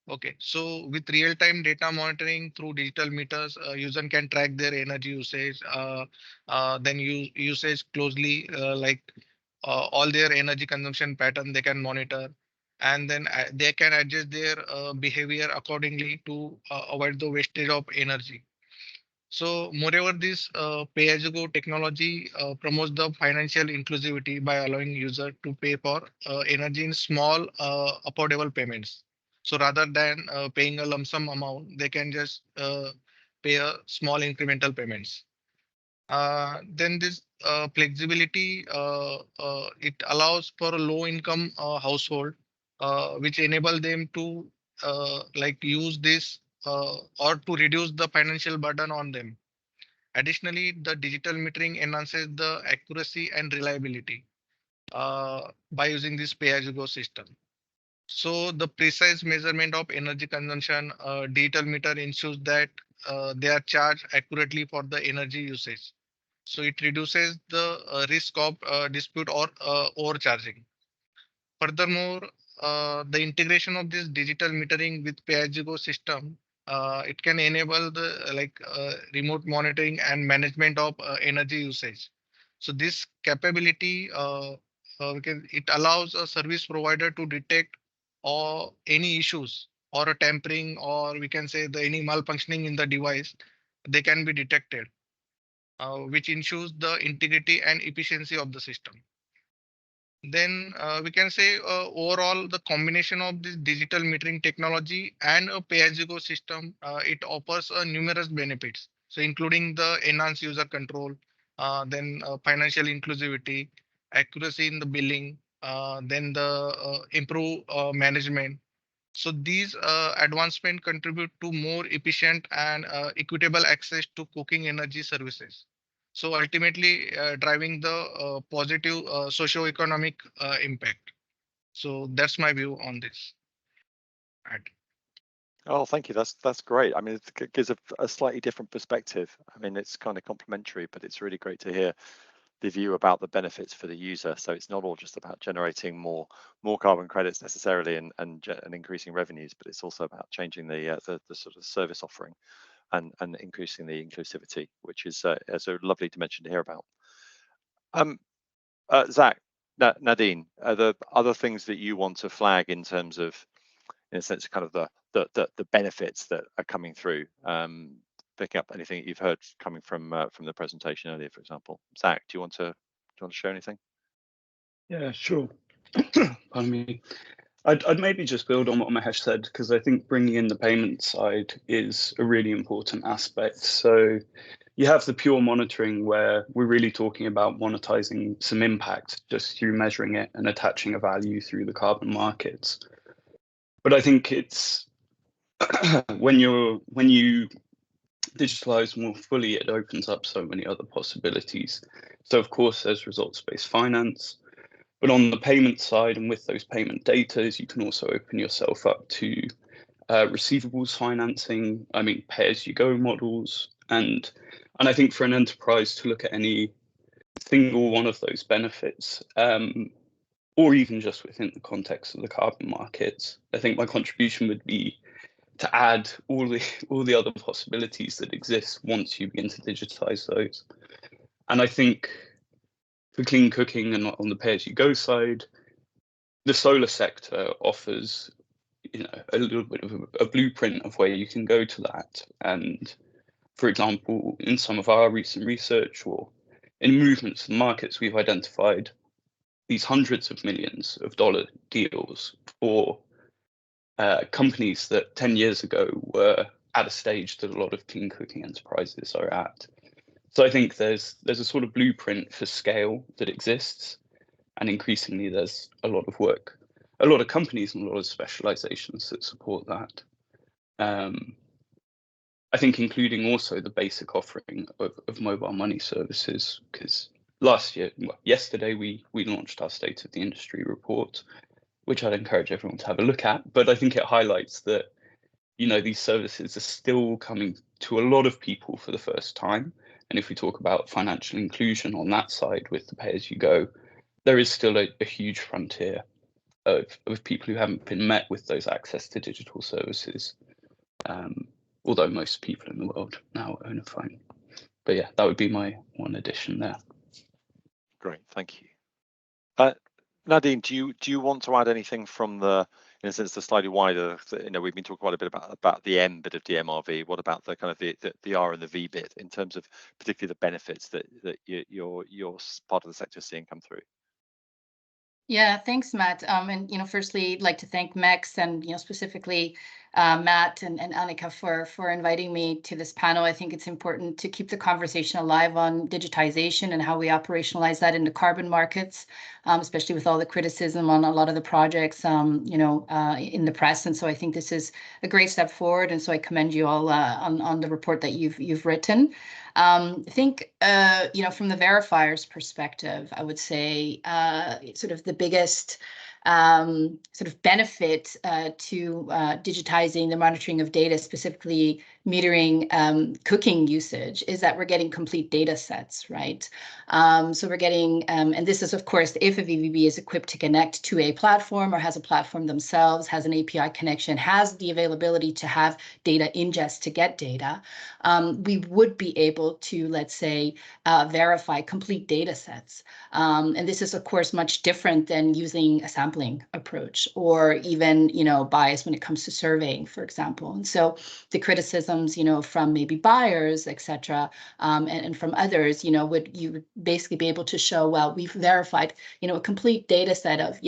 Okay, so with real-time data monitoring through digital meters, user can track their energy usage, then usage closely, like all their energy consumption pattern they can monitor, and then they can adjust their behavior accordingly to avoid the wastage of energy. So moreover, this pay-as-you-go technology promotes the financial inclusivity by allowing user to pay for energy in small affordable payments. So rather than paying a lump sum amount, they can just pay a small incremental payments. Then this flexibility, it allows for a low-income household, which enable them to like use this or to reduce the financial burden on them. Additionally, the digital metering enhances the accuracy and reliability by using this pay-as-you-go system. So the precise measurement of energy consumption, digital meter ensures that they are charged accurately for the energy usage. So it reduces the risk of dispute or overcharging. Furthermore, the integration of this digital metering with pay-as-you-go system, it can enable the remote monitoring and management of energy usage. So this capability, it allows a service provider to detect or any issues or a tampering, or we can say any malfunctioning in the device, they can be detected, which ensures the integrity and efficiency of the system. Then we can say overall the combination of this digital metering technology and a pay-as-you-go system, it offers numerous benefits. So including the enhanced user control, then financial inclusivity, accuracy in the billing, then the improve management. So these advancements contribute to more efficient and equitable access to cooking energy services. So ultimately driving the positive socio-economic impact. So that's my view on this. Right. Oh, thank you. That's great. I mean, it gives a slightly different perspective. I mean, it's kind of complementary, but it's really great to hear the view about the benefits for the user. So it's not all just about generating more carbon credits necessarily and increasing revenues, but it's also about changing the sort of service offering and increasing the inclusivity, which is a lovely dimension to hear about. Zach, Nadine, are there other things that you want to flag in terms of, in a sense, kind of the benefits that are coming through? Picking up anything that you've heard coming from the presentation earlier, for example. Zach, do you want to share anything? Yeah, sure. Pardon me. I'd maybe just build on what Mahesh said, because I think bringing in the payment side is a really important aspect. So you have the pure monitoring where we're really talking about monetizing some impact just through measuring it and attaching a value through the carbon markets. But I think it's when you digitalize more fully, it opens up so many other possibilities. So of course there's results-based finance, but on the payment side and with those payment datas, you can also open yourself up to receivables financing, I mean, pay-as-you-go models. And I think for an enterprise to look at any single one of those benefits, or even just within the context of the carbon markets, I think my contribution would be to add all the other possibilities that exist once you begin to digitize those. And I think for clean cooking and on the pay-as-you-go side, the solar sector offers, a little bit of a blueprint of where you can go to that. And for example, in some of our recent research or in movements in markets, we've identified these hundreds of millions of dollar deals for companies that 10 years ago were at a stage that a lot of clean cooking enterprises are at. So I think there's a sort of blueprint for scale that exists, and increasingly there's a lot of work, a lot of companies and a lot of specializations that support that. I think including also the basic offering of mobile money services, because yesterday we launched our State of the Industry report, which I'd encourage everyone to have a look at. But I think it highlights that, these services are still coming to a lot of people for the first time. And if we talk about financial inclusion on that side with the pay-as-you-go, there is still a huge frontier of people who haven't been met with those access to digital services, although most people in the world now own a phone. But yeah, that would be my one addition there. Great, thank you. Nadine, do you want to add anything from in a sense, the slightly wider, we've been talking quite a bit about the M bit of dMRV. What about the kind of the R and the V bit in terms of particularly the benefits that your part of the sector is seeing come through? Yeah, thanks, Matt. And firstly, I'd like to thank MECS and specifically Matt and Annika for inviting me to this panel. I think it's important to keep the conversation alive on digitization and how we operationalize that into carbon markets, especially with all the criticism on a lot of the projects, in the press. And so I think this is a great step forward. And so I commend you all on the report that you've written. I think, from the verifier's perspective, I would say sort of the biggest sort of benefit to digitizing the monitoring of data, specifically metering cooking usage, is that we're getting complete data sets, right? So we're getting, and this is, of course, if a VVB is equipped to connect to a platform or has a platform themselves, has an API connection, has the availability to have data ingest to get data, we would be able to, let's say, verify complete data sets. And this is, of course, much different than using a sampling approach or even, bias when it comes to surveying, for example. And so the criticisms, from maybe buyers, et cetera, and from others, you would basically be able to show, well, we've verified, a complete data set of,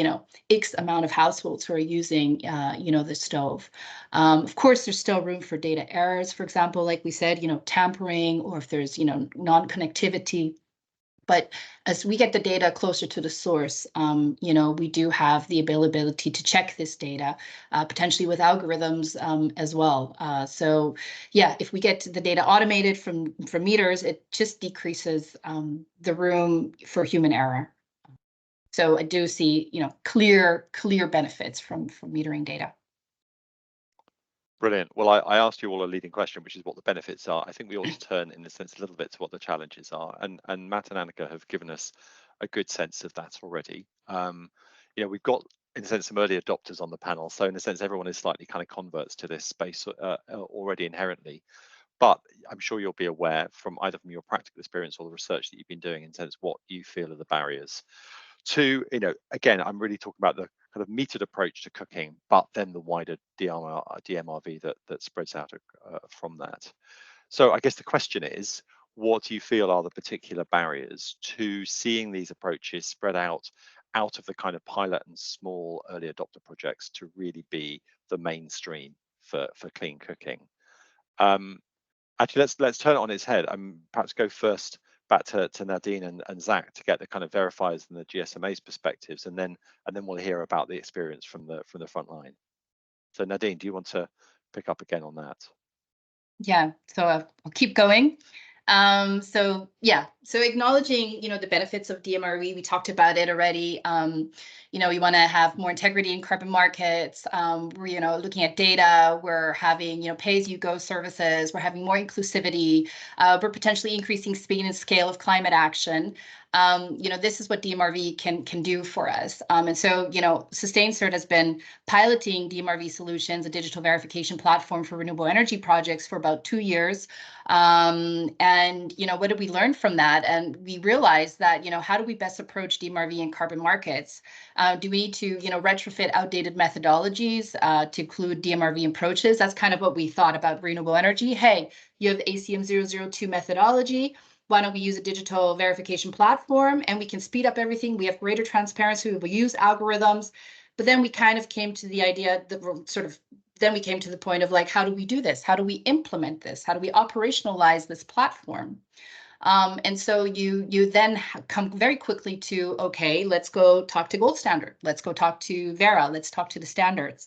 X amount of households who are using, the stove. Of course, there's still room for data errors, for example, like we said, tampering, or if there's, non-connectivity. But as we get the data closer to the source, we do have the availability to check this data, potentially with algorithms as well. So yeah, if we get the data automated from meters, it just decreases the room for human error. So I do see, clear benefits from metering data. Brilliant. Well, I asked you all a leading question, which is what the benefits are. I think we ought to turn, in a sense, a little bit to what the challenges are. And Matt and Annika have given us a good sense of that already. We've got, in a sense, some early adopters on the panel. So in a sense, everyone is slightly kind of converts to this space already inherently. But I'm sure you'll be aware from either from your practical experience or the research that you've been doing in sense what you feel are the barriers to, again, I'm really talking about the kind of metered approach to cooking, but then the wider dMRV that spreads out from that. So I guess the question is, what do you feel are the particular barriers to seeing these approaches spread out of the kind of pilot and small early adopter projects to really be the mainstream for clean cooking? Actually, let's turn it on its head and perhaps go first back to Nadine and Zach to get the kind of verifiers and the GSMA's perspectives, and then we'll hear about the experience from the front line. So Nadine, do you want to pick up again on that? Yeah, so I'll keep going. So acknowledging, the benefits of dMRV, we talked about it already. We want to have more integrity in carbon markets. We're, looking at data. We're having, pay-as-you-go services. We're having more inclusivity. We're potentially increasing speed and scale of climate action. This is what dMRV can do for us. And so, SustainCert has been piloting dMRV solutions, a digital verification platform for renewable energy projects, for about 2 years. And, what did we learn from that? And we realized that, how do we best approach dMRV in carbon markets? Do we need to, retrofit outdated methodologies to include dMRV approaches? That's kind of what we thought about renewable energy. Hey, you have ACM 002 methodology. Why don't we use a digital verification platform and we can speed up everything? We have greater transparency. We will use algorithms. But then we kind of came to the idea that then we came to the point of like, how do we do this? How do we implement this? How do we operationalize this platform? And so you then come very quickly to, okay, let's go talk to Gold Standard. Let's go talk to Verra. Let's talk to the standards.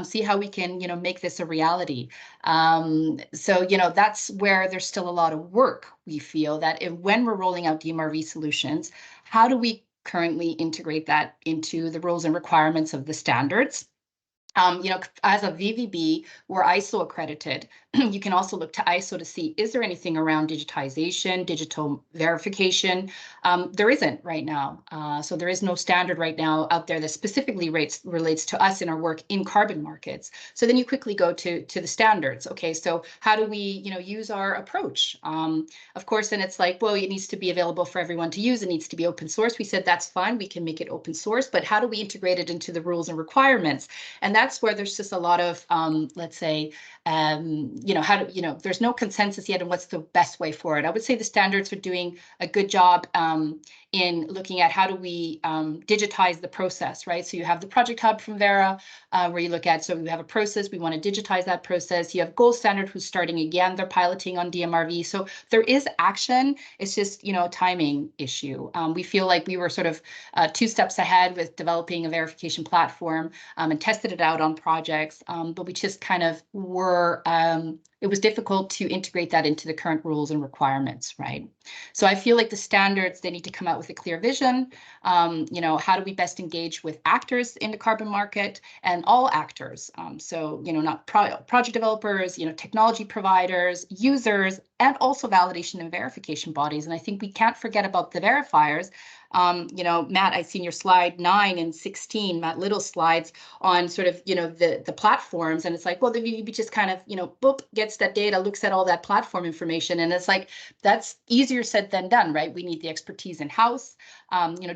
See how we can, make this a reality. So, that's where there's still a lot of work. We feel that when we're rolling out dMRV solutions, how do we currently integrate that into the rules and requirements of the standards? As a VVB, we're ISO accredited. You can also look to ISO to see, is there anything around digitization, digital verification? There isn't right now. So there is no standard right now out there that specifically relates to us in our work in carbon markets. So then you quickly go to the standards. Okay, so how do we, use our approach? Of course, then it's like, well, it needs to be available for everyone to use. It needs to be open source. We said that's fine. We can make it open source. But how do we integrate it into the rules and requirements? And that's that's where there's just a lot of, let's say, there's no consensus yet on what's the best way forward. I would say the standards are doing a good job in looking at how do we digitize the process, right? So you have the project hub from Verra, where you look at, so we have a process, we want to digitize that process. You have Gold Standard who's starting again, they're piloting on dMRV. So there is action, it's just, a timing issue. We feel like we were sort of 2 steps ahead with developing a verification platform and tested it out on projects, but we just kind of were, it was difficult to integrate that into the current rules and requirements, right? So I feel like the standards, they need to come out with a clear vision. How do we best engage with actors in the carbon market and all actors? So, not project developers, technology providers, users, and also validation and verification bodies. And I think we can't forget about the verifiers. Matt, I've seen your slide 9 and 16, Matt Little's slides on sort of, the platforms. And it's like, well, the VVB just kind of, boop, gets that data, looks at all that platform information. And it's like, that's easier said than done, right? We need the expertise in-house.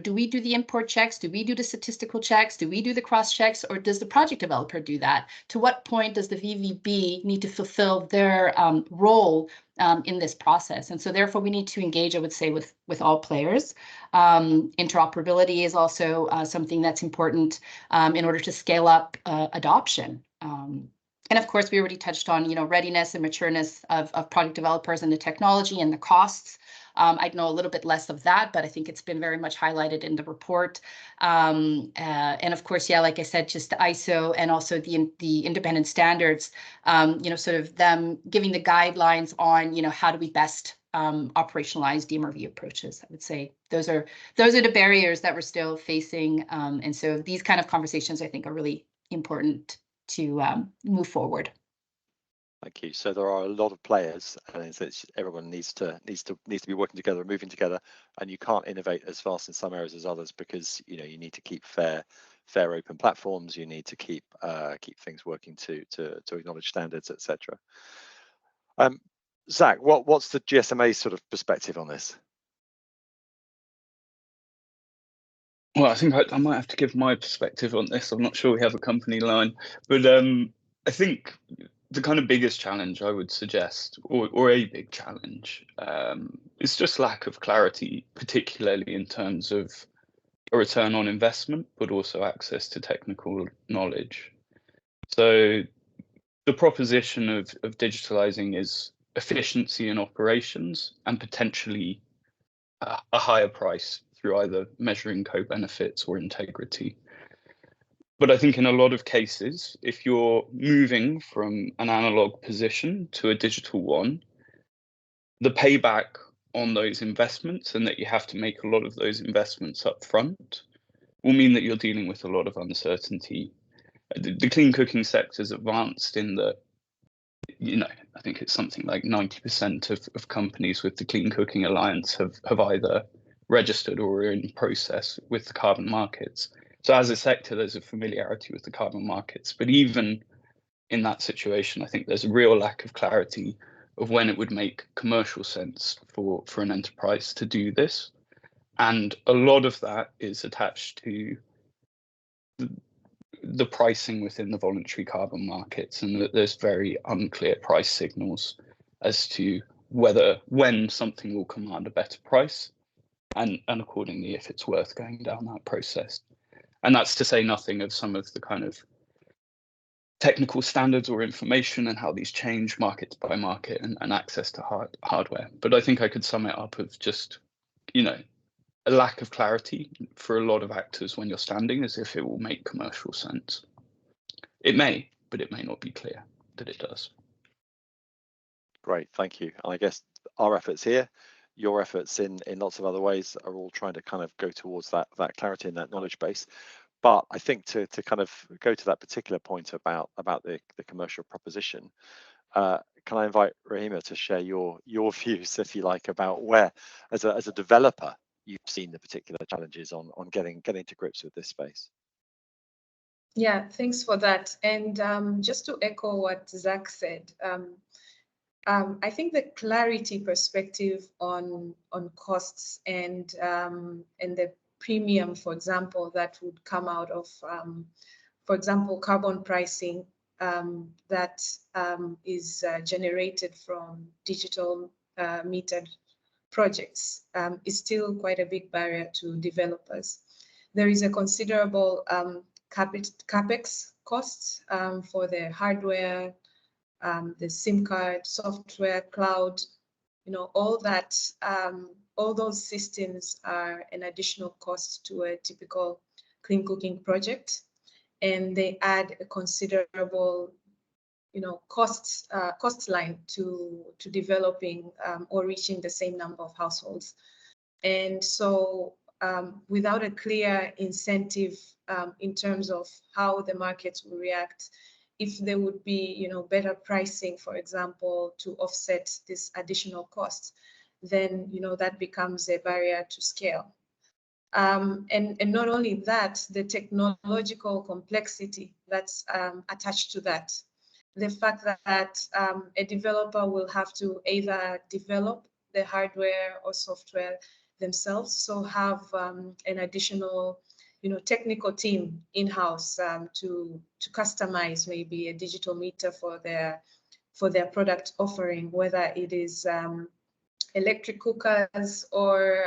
Do we do the import checks? Do we do the statistical checks? Do we do the cross checks? Or does the project developer do that? To what point does the VVB need to fulfill their role in this process? And so therefore we need to engage, I would say, with all players. Interoperability is also something that's important in order to scale up adoption. And of course, we already touched on, readiness and matureness of product developers and the technology and the costs. I'd know a little bit less of that, but I think it's been very much highlighted in the report. And of course, yeah, like I said, just the ISO and also the independent standards, sort of them giving the guidelines on, how do we best operationalize dMRV approaches. I would say those are the barriers that we're still facing. And so these kind of conversations, I think, are really important to move forward. Thank you. So there are a lot of players, and everyone needs to be working together, moving together, and you can't innovate as fast in some areas as others because you need to keep fair open platforms. You need to keep things working to acknowledge standards, etc. Zach, what's the GSMA sort of perspective on this? Well, I think I might have to give my perspective on this. I'm not sure we have a company line, but I think the kind of biggest challenge I would suggest, or a big challenge, is just lack of clarity, particularly in terms of a return on investment, but also access to technical knowledge. So the proposition of digitalizing is efficiency in operations and potentially a higher price through either measuring co-benefits or integrity. But I think in a lot of cases, if you're moving from an analog position to a digital one, the payback on those investments, and that you have to make a lot of those investments up front, will mean that you're dealing with a lot of uncertainty. The clean cooking sector is advanced in that, I think it's something like 90% of companies with the Clean Cooking Alliance have either registered or are in process with the carbon markets. So as a sector, there's a familiarity with the carbon markets. But even in that situation, I think there's a real lack of clarity of when it would make commercial sense for an enterprise to do this. And a lot of that is attached to the pricing within the voluntary carbon markets, and that there's very unclear price signals as to when something will command a better price, and accordingly if it's worth going down that process. And that's to say nothing of some of the kind of technical standards or information and how these change markets by market and access to hardware. But I think I could sum it up of just, a lack of clarity for a lot of actors when you're standing as if it will make commercial sense. It may, but it may not be clear that it does. Great, thank you. And I guess our efforts here, your efforts in lots of other ways are all trying to kind of go towards that clarity and that knowledge base. But I think to kind of go to that particular point about the commercial proposition, can I invite Rahima to share your views, if you like, about where, as a developer, you've seen the particular challenges on getting to grips with this space? Yeah, thanks for that. And just to echo what Zach said, I think the clarity perspective on costs and the premium, for example, that would come out of for example, carbon pricing that is generated from digital metered projects is still quite a big barrier to developers. There is a considerable capex costs for the hardware, the SIM card, software, cloud, all that, all those systems are an additional cost to a typical clean cooking project, and they add a considerable, cost line to developing or reaching the same number of households. And so without a clear incentive in terms of how the markets will react, if there would be, better pricing, for example, to offset this additional cost, then, that becomes a barrier to scale. And not only that, the technological complexity that's attached to that. The fact that a developer will have to either develop the hardware or software themselves, so have an additional, technical team in-house to customize maybe a digital meter for their product offering, whether it is electric cookers or,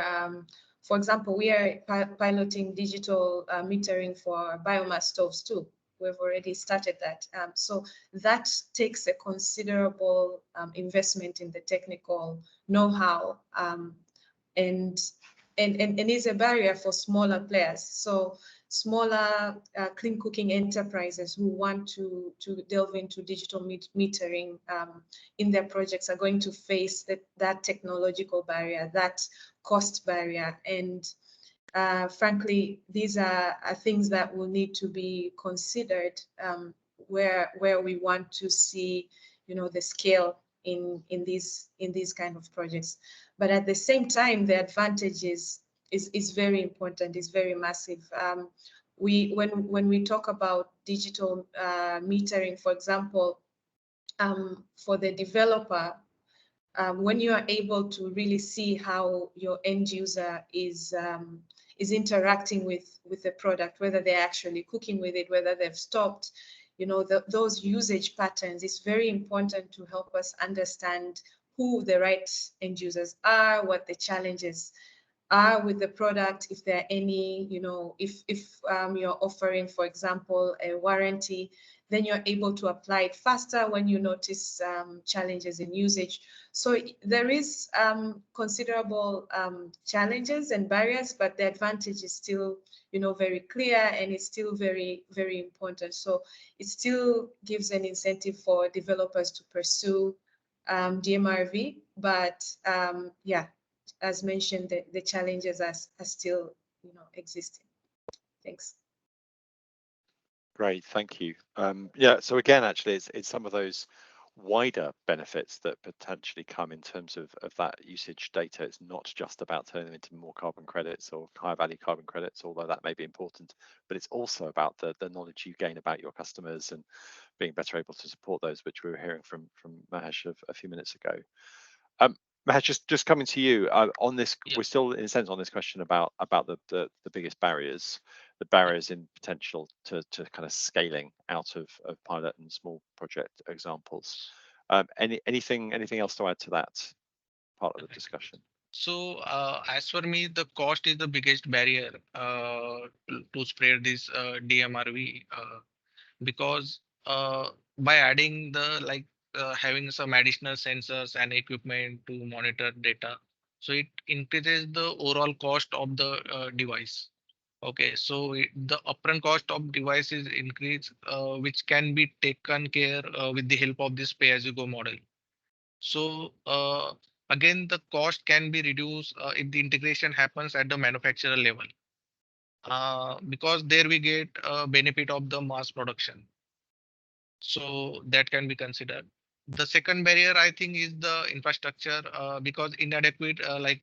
for example, we are piloting digital metering for biomass stoves too. We've already started that. So that takes a considerable investment in the technical know-how and is a barrier for smaller players. So smaller clean cooking enterprises who want to delve into digital metering in their projects are going to face that technological barrier, that cost barrier. And frankly, these are things that will need to be considered where we want to see, the scale in these kind of projects. But at the same time, the advantage is very important, is very massive. When we talk about digital metering, for example, for the developer, when you are able to really see how your end user is interacting with the product, whether they're actually cooking with it, whether they've stopped, those usage patterns, it's very important to help us understand who the right end users are, what the challenges are with the product, if there are any, if you're offering, for example, a warranty, then you're able to apply it faster when you notice challenges in usage. So there is considerable challenges and barriers, but the advantage is still, very clear, and it's still very, very important. So it still gives an incentive for developers to pursue dMRV, but yeah, as mentioned, the challenges are still, existing. Thanks. Great, thank you. Yeah, so again, actually, it's some of those wider benefits that potentially come in terms of that usage data. It's not just about turning them into more carbon credits or higher value carbon credits, although that may be important, but it's also about the knowledge you gain about your customers and being better able to support those, which we were hearing from Mahesh a few minutes ago. Mahesh, just coming to you on this, we're still in a sense on this question about the biggest barriers, the barriers in potential to kind of scaling out of pilot and small project examples. Anything else to add to that part of the discussion? So as for me, the cost is the biggest barrier to spread this dMRV because by adding the having some additional sensors and equipment to monitor data, so it increases the overall cost of the device. Okay, so the upfront cost of device is increased, which can be taken care with the help of this pay-as-you-go model. So again, the cost can be reduced if the integration happens at the manufacturer level, because there we get a benefit of the mass production. So that can be considered. The second barrier, I think, is the infrastructure, because inadequate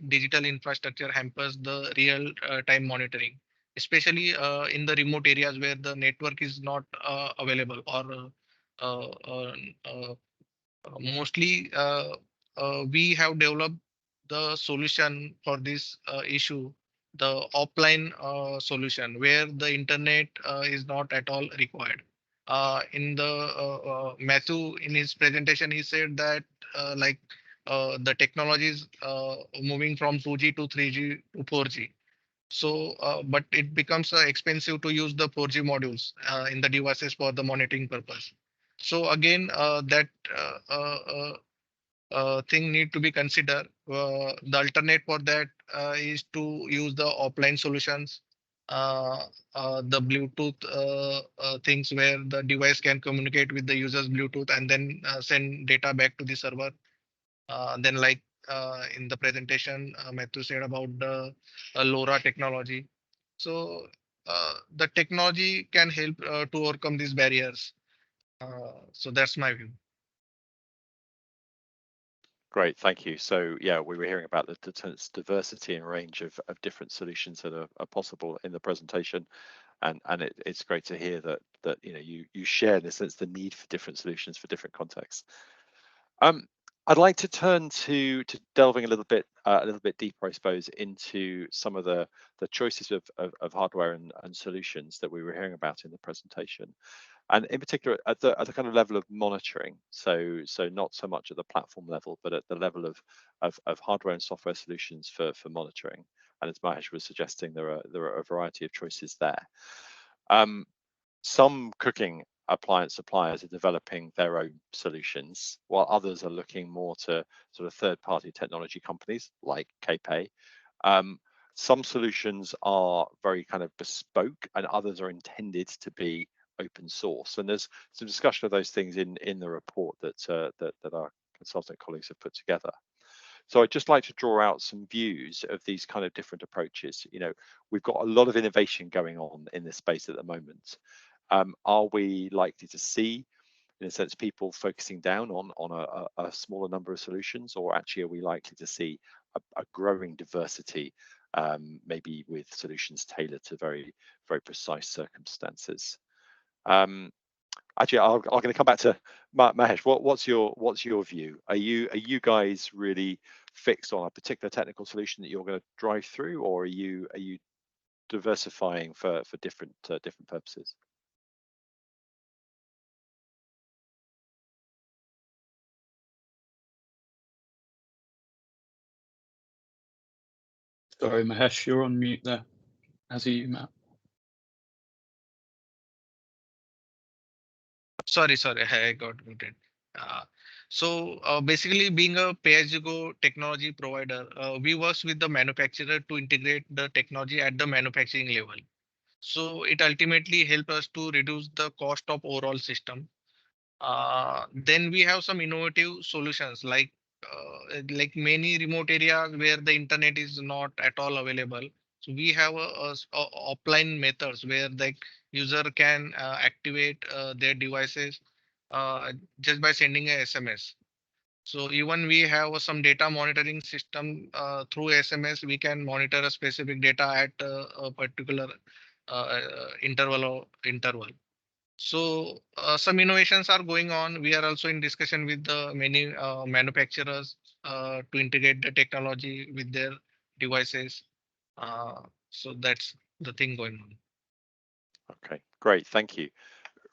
digital infrastructure hampers the real time monitoring, especially in the remote areas where the network is not available, or mostly we have developed the solution for this issue the offline solution where the internet is not at all required. In the Matthew, in his presentation, he said that the technology is moving from 2G to 3G to 4G. So, but it becomes expensive to use the 4G modules in the devices for the monitoring purpose. So again, that thing need to be considered. The alternate for that is to use the offline solutions, the Bluetooth things where the device can communicate with the user's Bluetooth and then send data back to the server. Then like in the presentation, Matthew said about the LoRa technology. So the technology can help to overcome these barriers. So that's my view. Great, thank you. So yeah, we were hearing about the diversity and range of different solutions that are possible in the presentation, and it's great to hear that you share in a sense the need for different solutions for different contexts. I'd like to turn to delving a little bit deeper, I suppose, into some of the choices of hardware and solutions that we were hearing about in the presentation, and in particular at the kind of level of monitoring. So not so much at the platform level, but at the level of hardware and software solutions for monitoring. And as Mahesh was suggesting, there are a variety of choices there. Some cooking appliance suppliers are developing their own solutions, while others are looking more to sort of third-party technology companies like KPay. Some solutions are very kind of bespoke, and others are intended to be open source. And there's some discussion of those things in the report that our consultant colleagues have put together. So I'd just like to draw out some views of these kind of different approaches. We've got a lot of innovation going on in this space at the moment. Are we likely to see, in a sense, people focusing down on a smaller number of solutions, or actually are we likely to see a growing diversity, maybe with solutions tailored to very, very precise circumstances? Actually, I'm going to come back to Mahesh. What's your view? Are you guys really fixed on a particular technical solution that you're going to drive through, or are you diversifying for different purposes? Sorry, Mahesh, you're on mute there. As are you, Matt. Sorry, I got muted. So basically, being a pay-as-you-go technology provider, we work with the manufacturer to integrate the technology at the manufacturing level. So it ultimately helps us to reduce the cost of overall system. Then we have some innovative solutions like many remote areas where the internet is not at all available. So we have a offline methods where the user can activate their devices just by sending a SMS. So even we have some data monitoring system through SMS, we can monitor a specific data at a particular interval. So some innovations are going on. We are also in discussion with the many manufacturers to integrate the technology with their devices. So that's the thing going on. Okay, great, thank you.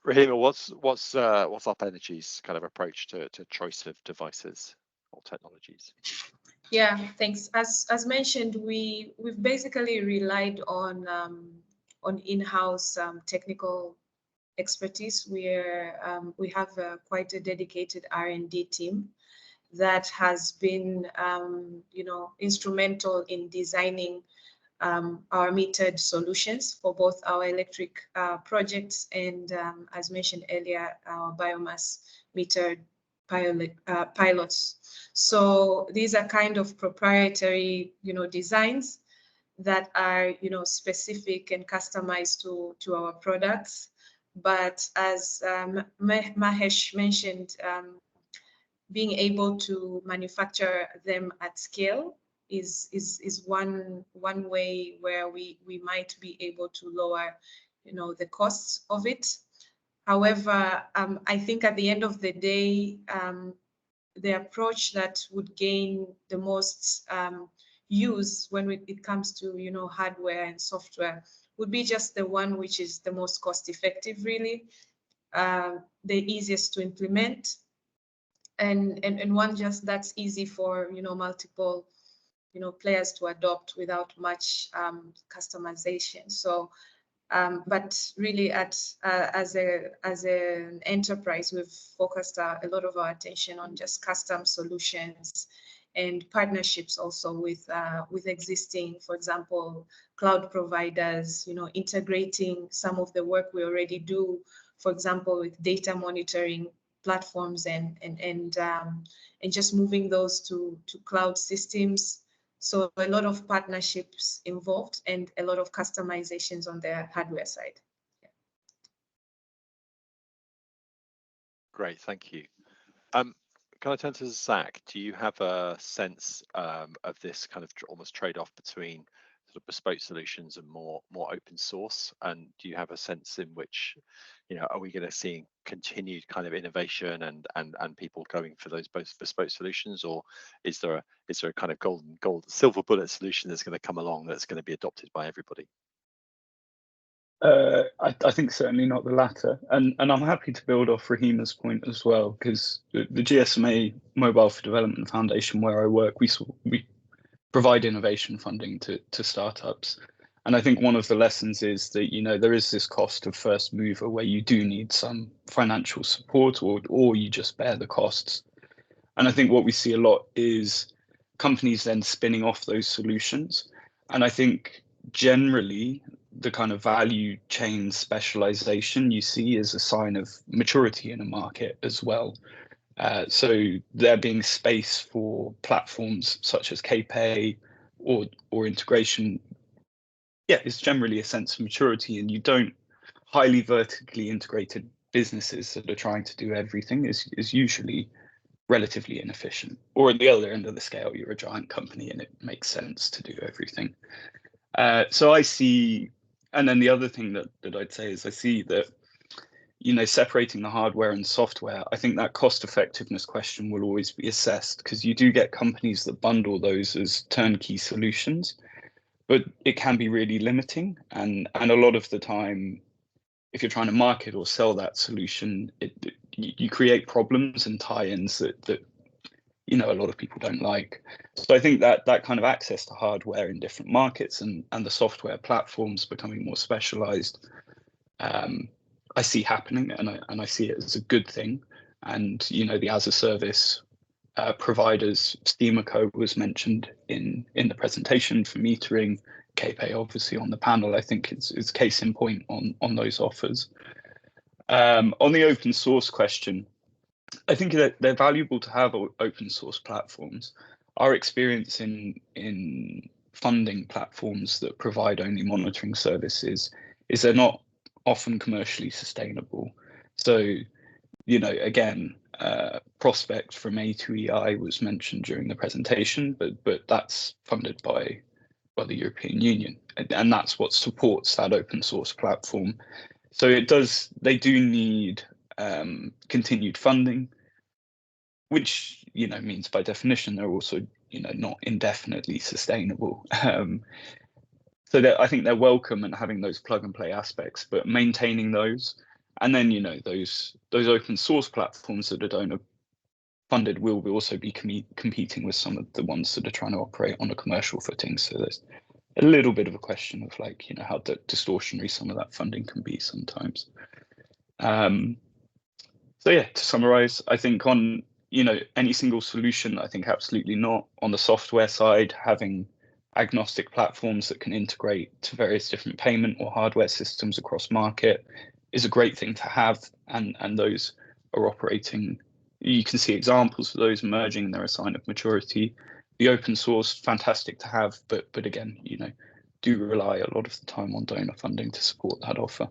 Rahima, what's Up Energy's kind of approach to choice of devices or technologies? Yeah, thanks. As mentioned, we've basically relied on in-house technical expertise. We have quite a dedicated R&D team that has been instrumental in designing our metered solutions for both our electric projects and, as mentioned earlier, our biomass metered pilots. So these are kind of proprietary, designs that are, specific and customized to our products. But as Mahesh mentioned, being able to manufacture them at scale is one way where we might be able to lower, the costs of it. However, I think at the end of the day, the approach that would gain the most, use when it comes to, you know, hardware and software would be just the one which is the most cost effective, really, the easiest to implement, and one just that's easy for, you know, multiple, you know, players to adopt without much customization. So but really as an enterprise, we've focused a lot of our attention on just custom solutions and partnerships also with existing, for example, cloud providers, you know, integrating some of the work we already do, for example, with data monitoring platforms and just moving those to cloud systems. So a lot of partnerships involved and a lot of customizations on the hardware side. Yeah. Great, thank you. Can I turn to Zach? Do you have a sense of this kind of almost trade-off between sort of bespoke solutions and more open source? And do you have a sense in which, you know, are we going to see continued kind of innovation and people going for those both bespoke solutions, or is there a kind of silver bullet solution that's going to come along that's going to be adopted by everybody? I think certainly not the latter, and I'm happy to build off Rahima's point as well, because the GSMA Mobile for Development Foundation, where I work, we provide innovation funding to startups, and I think one of the lessons is that, you know, there is this cost of first mover where you do need some financial support, or you just bear the costs, and I think what we see a lot is companies then spinning off those solutions, and I think generally the kind of value chain specialization you see is a sign of maturity in a market as well. So there being space for platforms such as KPay or integration, yeah, it's generally a sense of maturity, and you don't highly vertically integrated businesses that are trying to do everything is usually relatively inefficient. Or at the other end of the scale, you're a giant company and it makes sense to do everything. So I see, and then the other thing that I'd say is I see that, you know, separating the hardware and software, I think that cost effectiveness question will always be assessed, because you do get companies that bundle those as turnkey solutions, but it can be really limiting. And a lot of the time, if you're trying to market or sell that solution, you create problems and tie-ins that you know, a lot of people don't like. So I think that kind of access to hardware in different markets and the software platforms becoming more specialized, I see happening, and I see it as a good thing. And, you know, the as a service providers, Steamaco was mentioned in the presentation for metering, KPay obviously on the panel. I think it's case in point on those offers. On the open source question, I think that they're valuable to have open source platforms. Our experience in funding platforms that provide only monitoring services is they're not often commercially sustainable. So, you know, again, Prospect from A2EI was mentioned during the presentation, but that's funded by the European Union, and that's what supports that open source platform. So they do need continued funding, which, you know, means by definition they're also, you know, not indefinitely sustainable. So that I think they're welcome and having those plug and play aspects, but maintaining those, and then, you know, those open source platforms that are donor funded will also be competing with some of the ones that are trying to operate on a commercial footing. So there's a little bit of a question of, like, you know, how distortionary some of that funding can be sometimes. So yeah, to summarize, I think on, you know, any single solution, I think absolutely not. On the software side, having agnostic platforms that can integrate to various different payment or hardware systems across market is a great thing to have, and those are operating. You can see examples of those emerging, and they're a sign of maturity. The open source, fantastic to have, but again, you know, do rely a lot of the time on donor funding to support that offer.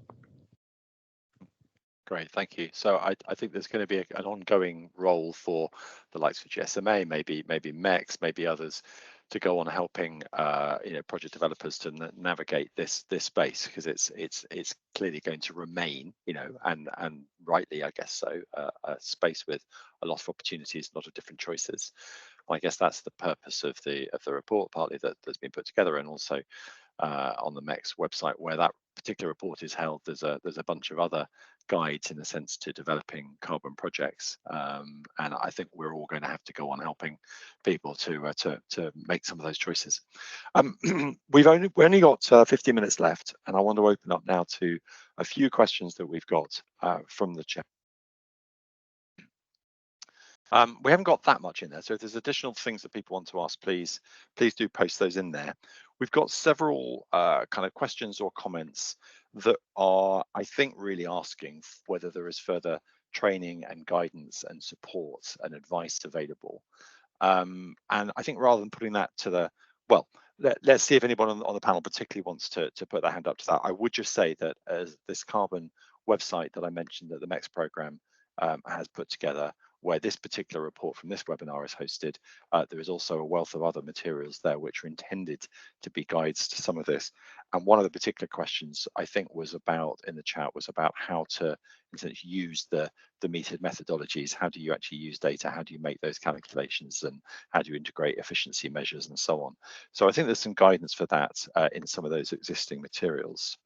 Great, thank you. So I think there's going to be an ongoing role for the likes of GSMA, maybe MECS, maybe others, to go on helping you know, project developers to navigate this space, because it's clearly going to remain, you know, and rightly, I guess so, a space with a lot of opportunities, a lot of different choices. I guess that's the purpose of the report, partly that's been put together, and also on the MECS website where that particular report is held. There's a bunch of other guides in a sense to developing carbon projects, and I think we're all going to have to go on helping people to make some of those choices. We've only got 15 minutes left, and I want to open up now to a few questions that we've got from the chat. We haven't got that much in there, so if there's additional things that people want to ask, please do post those in there. We've got several kind of questions or comments that are, I think, really asking whether there is further training and guidance and support and advice available. And I think rather than putting that to the, well, let's see if anyone on the panel particularly wants to put their hand up to that. I would just say that as this carbon website that I mentioned that the MECS program has put together, where this particular report from this webinar is hosted, there is also a wealth of other materials there which are intended to be guides to some of this. And one of the particular questions I think was about in the chat was about how to use the metered methodologies. How do you actually use data? How do you make those calculations? And how do you integrate efficiency measures and so on? So I think there's some guidance for that in some of those existing materials.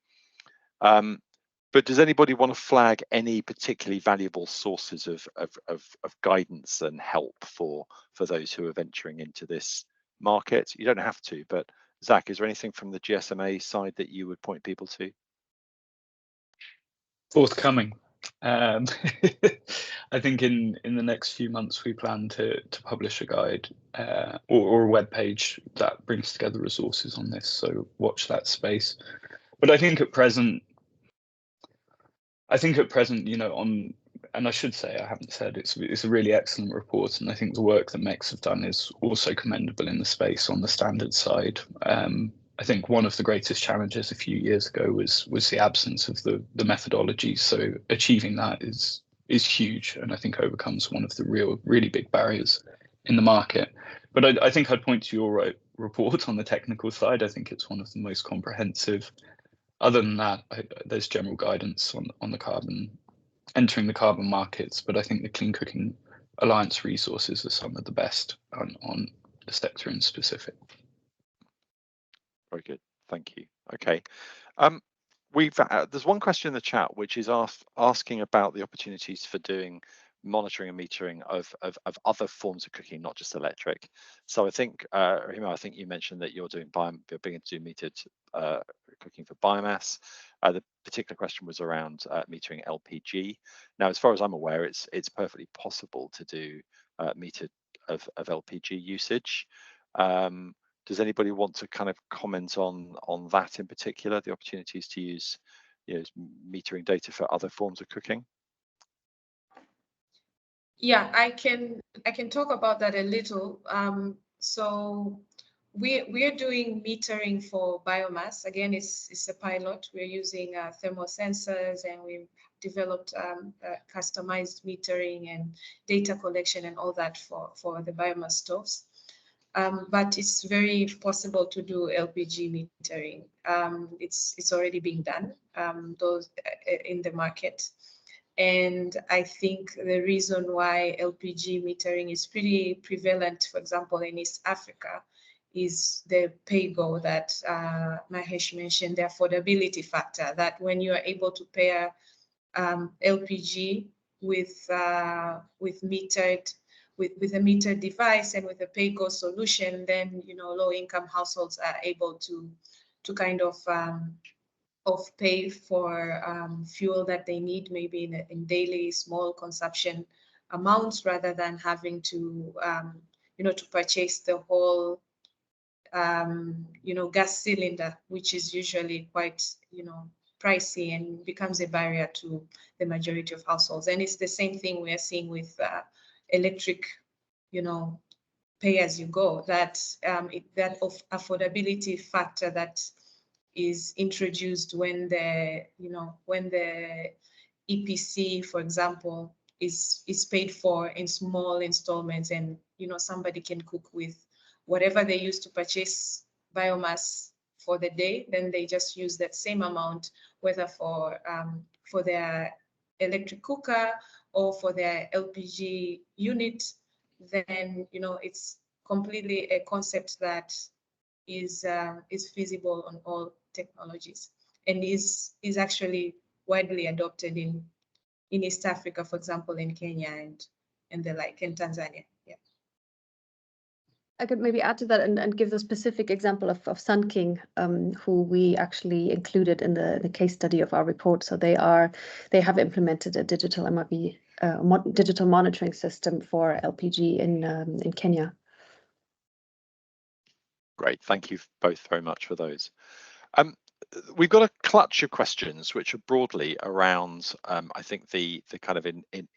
But does anybody want to flag any particularly valuable sources of guidance and help for those who are venturing into this market? You don't have to, but Zach, is there anything from the GSMA side that you would point people to? Forthcoming. I think in the next few months we plan to publish a guide or a web page that brings together resources on this. So watch that space. But I think at present, you know, and I should say, I haven't said, it's a really excellent report, and I think the work that MECS have done is also commendable in the space on the standard side. I think one of the greatest challenges a few years ago was the absence of the methodology. So achieving that is huge, and I think overcomes one of the really big barriers in the market. But I think I'd point to your report on the technical side. I think it's one of the most comprehensive. Other than that, there's general guidance on the carbon, entering the carbon markets, but I think the Clean Cooking Alliance resources are some of the best on the sector in specific. Very good, thank you. Okay, there's one question in the chat which is asking about the opportunities for doing monitoring and metering of other forms of cooking, not just electric. So I think, Rahima, I think you mentioned that you're beginning to do metered cooking for biomass. The particular question was around metering LPG. Now, as far as I'm aware, it's perfectly possible to do metered of LPG usage. Does anybody want to kind of comment on that in particular, the opportunities to use, you know, metering data for other forms of cooking? Yeah, I can talk about that a little. So we're doing metering for biomass. Again, it's a pilot. We're using thermal sensors, and we've developed customized metering and data collection and all that for the biomass stoves. But it's very possible to do LPG metering. It's already being done, those in the market. And I think the reason why LPG metering is pretty prevalent, for example, in East Africa, is the pay-go that Mahesh mentioned, the affordability factor, that when you are able to pair LPG with a metered device and with a pay-go solution, then, you know, low-income households are able to kind of pay for fuel that they need, maybe in daily small consumption amounts, rather than having to, you know, to purchase the whole, you know, gas cylinder, which is usually quite, you know, pricey and becomes a barrier to the majority of households. And it's the same thing we are seeing with electric, you know, pay as you go, that that affordability factor that is introduced when the EPC, for example, is paid for in small installments, and, you know, somebody can cook with whatever they use to purchase biomass for the day, then they just use that same amount, whether for their electric cooker or for their LPG unit. Then, you know, it's completely a concept that is feasible on all technologies and is actually widely adopted in East Africa, for example, in Kenya and the like, in Tanzania. Yeah. I could maybe add to that and give the specific example of Sun King, who we actually included in the case study of our report. So they have implemented a digital MRV, digital monitoring system for LPG in Kenya. Great, thank you both very much for those. We've got a clutch of questions which are broadly around, I think, the kind of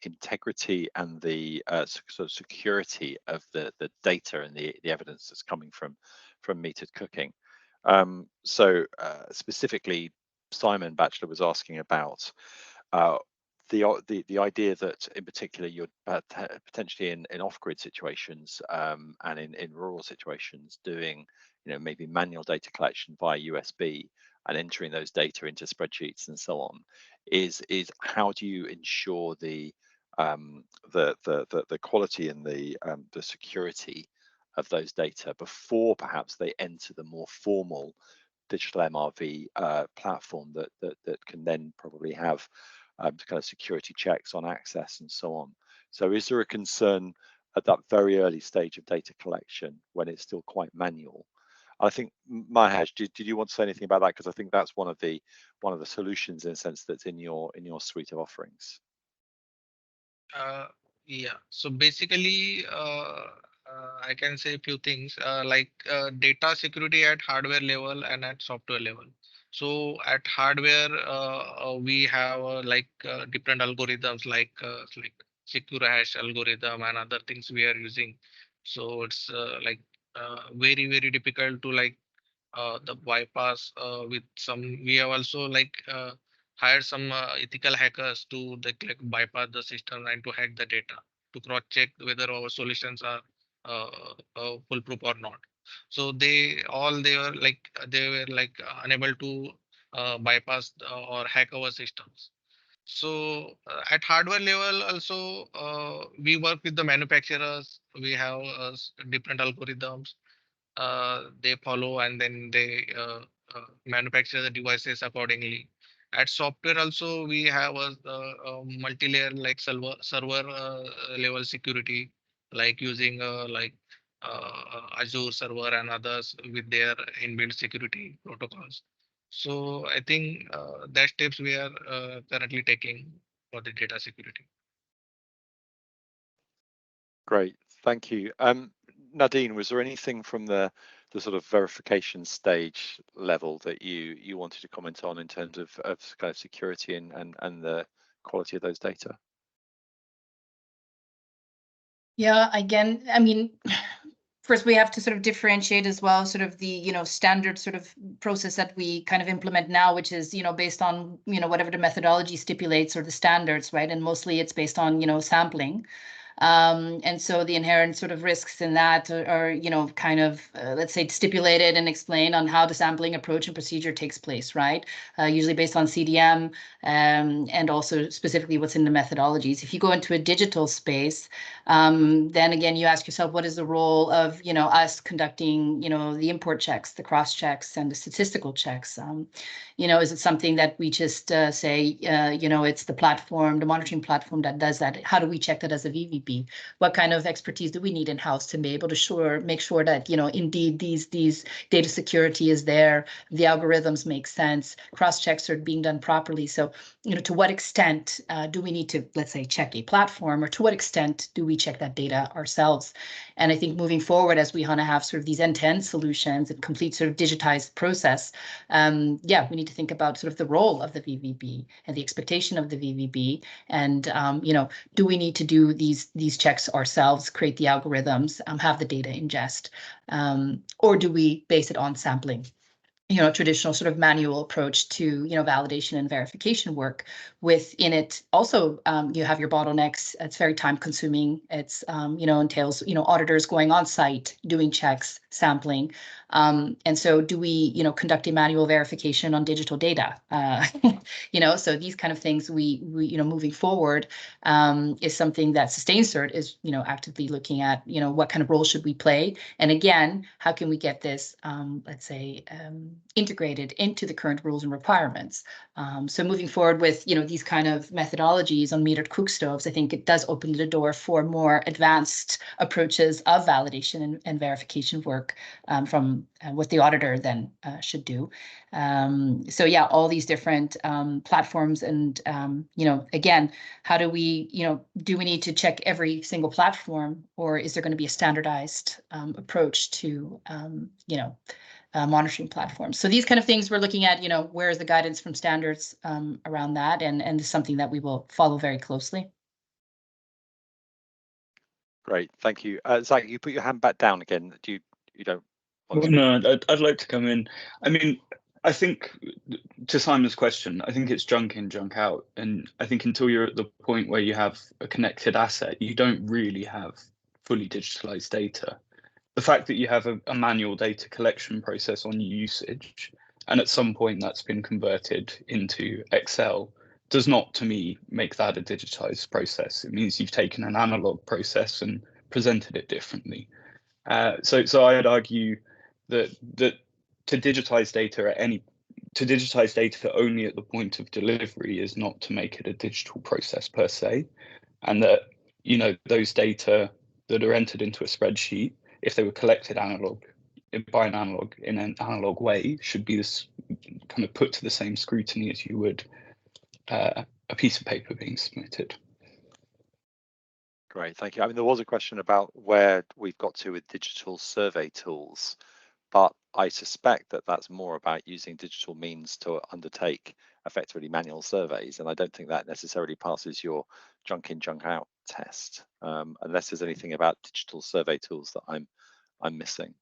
integrity and the sort of security of the data and the evidence that's coming from metered cooking. Specifically, Simon Batchelor was asking about the idea that, in particular, you're potentially in off-grid situations and in rural situations doing, maybe manual data collection via USB and entering those data into spreadsheets and so on. Is how do you ensure the quality and the security of those data before perhaps they enter the more formal digital MRV platform that can then probably have kind of security checks on access and so on. So is there a concern at that very early stage of data collection when it's still quite manual? I think, Mahesh, did you want to say anything about that? Because I think that's one of the solutions, in a sense, that's in your suite of offerings. Yeah, so basically I can say a few things like data security at hardware level and at software level. So at hardware we have different algorithms like secure hash algorithm and other things we are using. So it's very, very difficult to the bypass with some. We have also hired some ethical hackers to bypass the system and to hack the data to cross check whether our solutions are foolproof or not. So they were unable to bypass or hack our systems. So at hardware level also we work with the manufacturers. We have different algorithms they follow, and then they manufacture the devices accordingly. At software also we have a multi-layer server level security, like using Azure server and others with their inbuilt security protocols. So I think that steps we are currently taking for the data security. Great, thank you. Nadine, was there anything from the sort of verification stage level that you wanted to comment on in terms of kind of security and the quality of those data? Yeah, again, I mean, first we have to sort of differentiate as well, sort of the, standard sort of process that we kind of implement now, which is, based on, whatever the methodology stipulates or the standards, right? And mostly it's based on, sampling. And so the inherent sort of risks in that are kind of, let's say, stipulated and explained on how the sampling approach and procedure takes place, right? Usually based on CDM and also specifically what's in the methodologies. If you go into a digital space, then again, you ask yourself, what is the role of, us conducting, the import checks, the cross checks and the statistical checks? Is it something that we just say, it's the platform, the monitoring platform that does that? How do we check that as a VVP? What kind of expertise do we need in-house to be able to make sure that, indeed these data security is there, the algorithms make sense, cross checks are being done properly. So, to what extent do we need to, let's say, check a platform, or to what extent do we check that data ourselves? And I think moving forward, as we want to have sort of these end-to-end solutions and complete sort of digitized process, we need to think about sort of the role of the VVB and the expectation of the VVB. And, do we need to do these checks ourselves, create the algorithms, have the data ingest, or do we base it on sampling? traditional sort of manual approach to, validation and verification work. Within it, also, you have your bottlenecks. It's very time consuming. It's, entails, auditors going on site, doing checks, sampling. And so do we, conduct a manual verification on digital data? So these kind of things we moving forward is something that SustainCert is, actively looking at, what kind of role should we play? And again, how can we get this, let's say, integrated into the current rules and requirements? So moving forward with, these kind of methodologies on metered cookstoves, I think it does open the door for more advanced approaches of validation and verification work from what the auditor then should do. So yeah, all these different platforms and, again, how do we, do we need to check every single platform, or is there going to be a standardized approach to, monitoring platforms? So these kind of things we're looking at, where is the guidance from standards around that, and something that we will follow very closely. Great, thank you. Zach, you put your hand back down again. You don't want to Well, no, I'd like to come in. I mean, I think to Simon's question, I think it's junk in, junk out. And I think until you're at the point where you have a connected asset, you don't really have fully digitalized data. The fact that you have a manual data collection process on usage, and at some point that's been converted into Excel, does not, to me, make that a digitized process. It means you've taken an analog process and presented it differently. So I'd argue that to digitize data only at the point of delivery is not to make it a digital process per se, and that those data that are entered into a spreadsheet, if they were collected by an analog way, should be this kind of put to the same scrutiny as you would a piece of paper being submitted. Great, thank you. I mean, there was a question about where we've got to with digital survey tools, but I suspect that that's more about using digital means to undertake effectively manual surveys, and I don't think that necessarily passes your junk in, junk out test, unless there's anything about digital survey tools that I'm missing.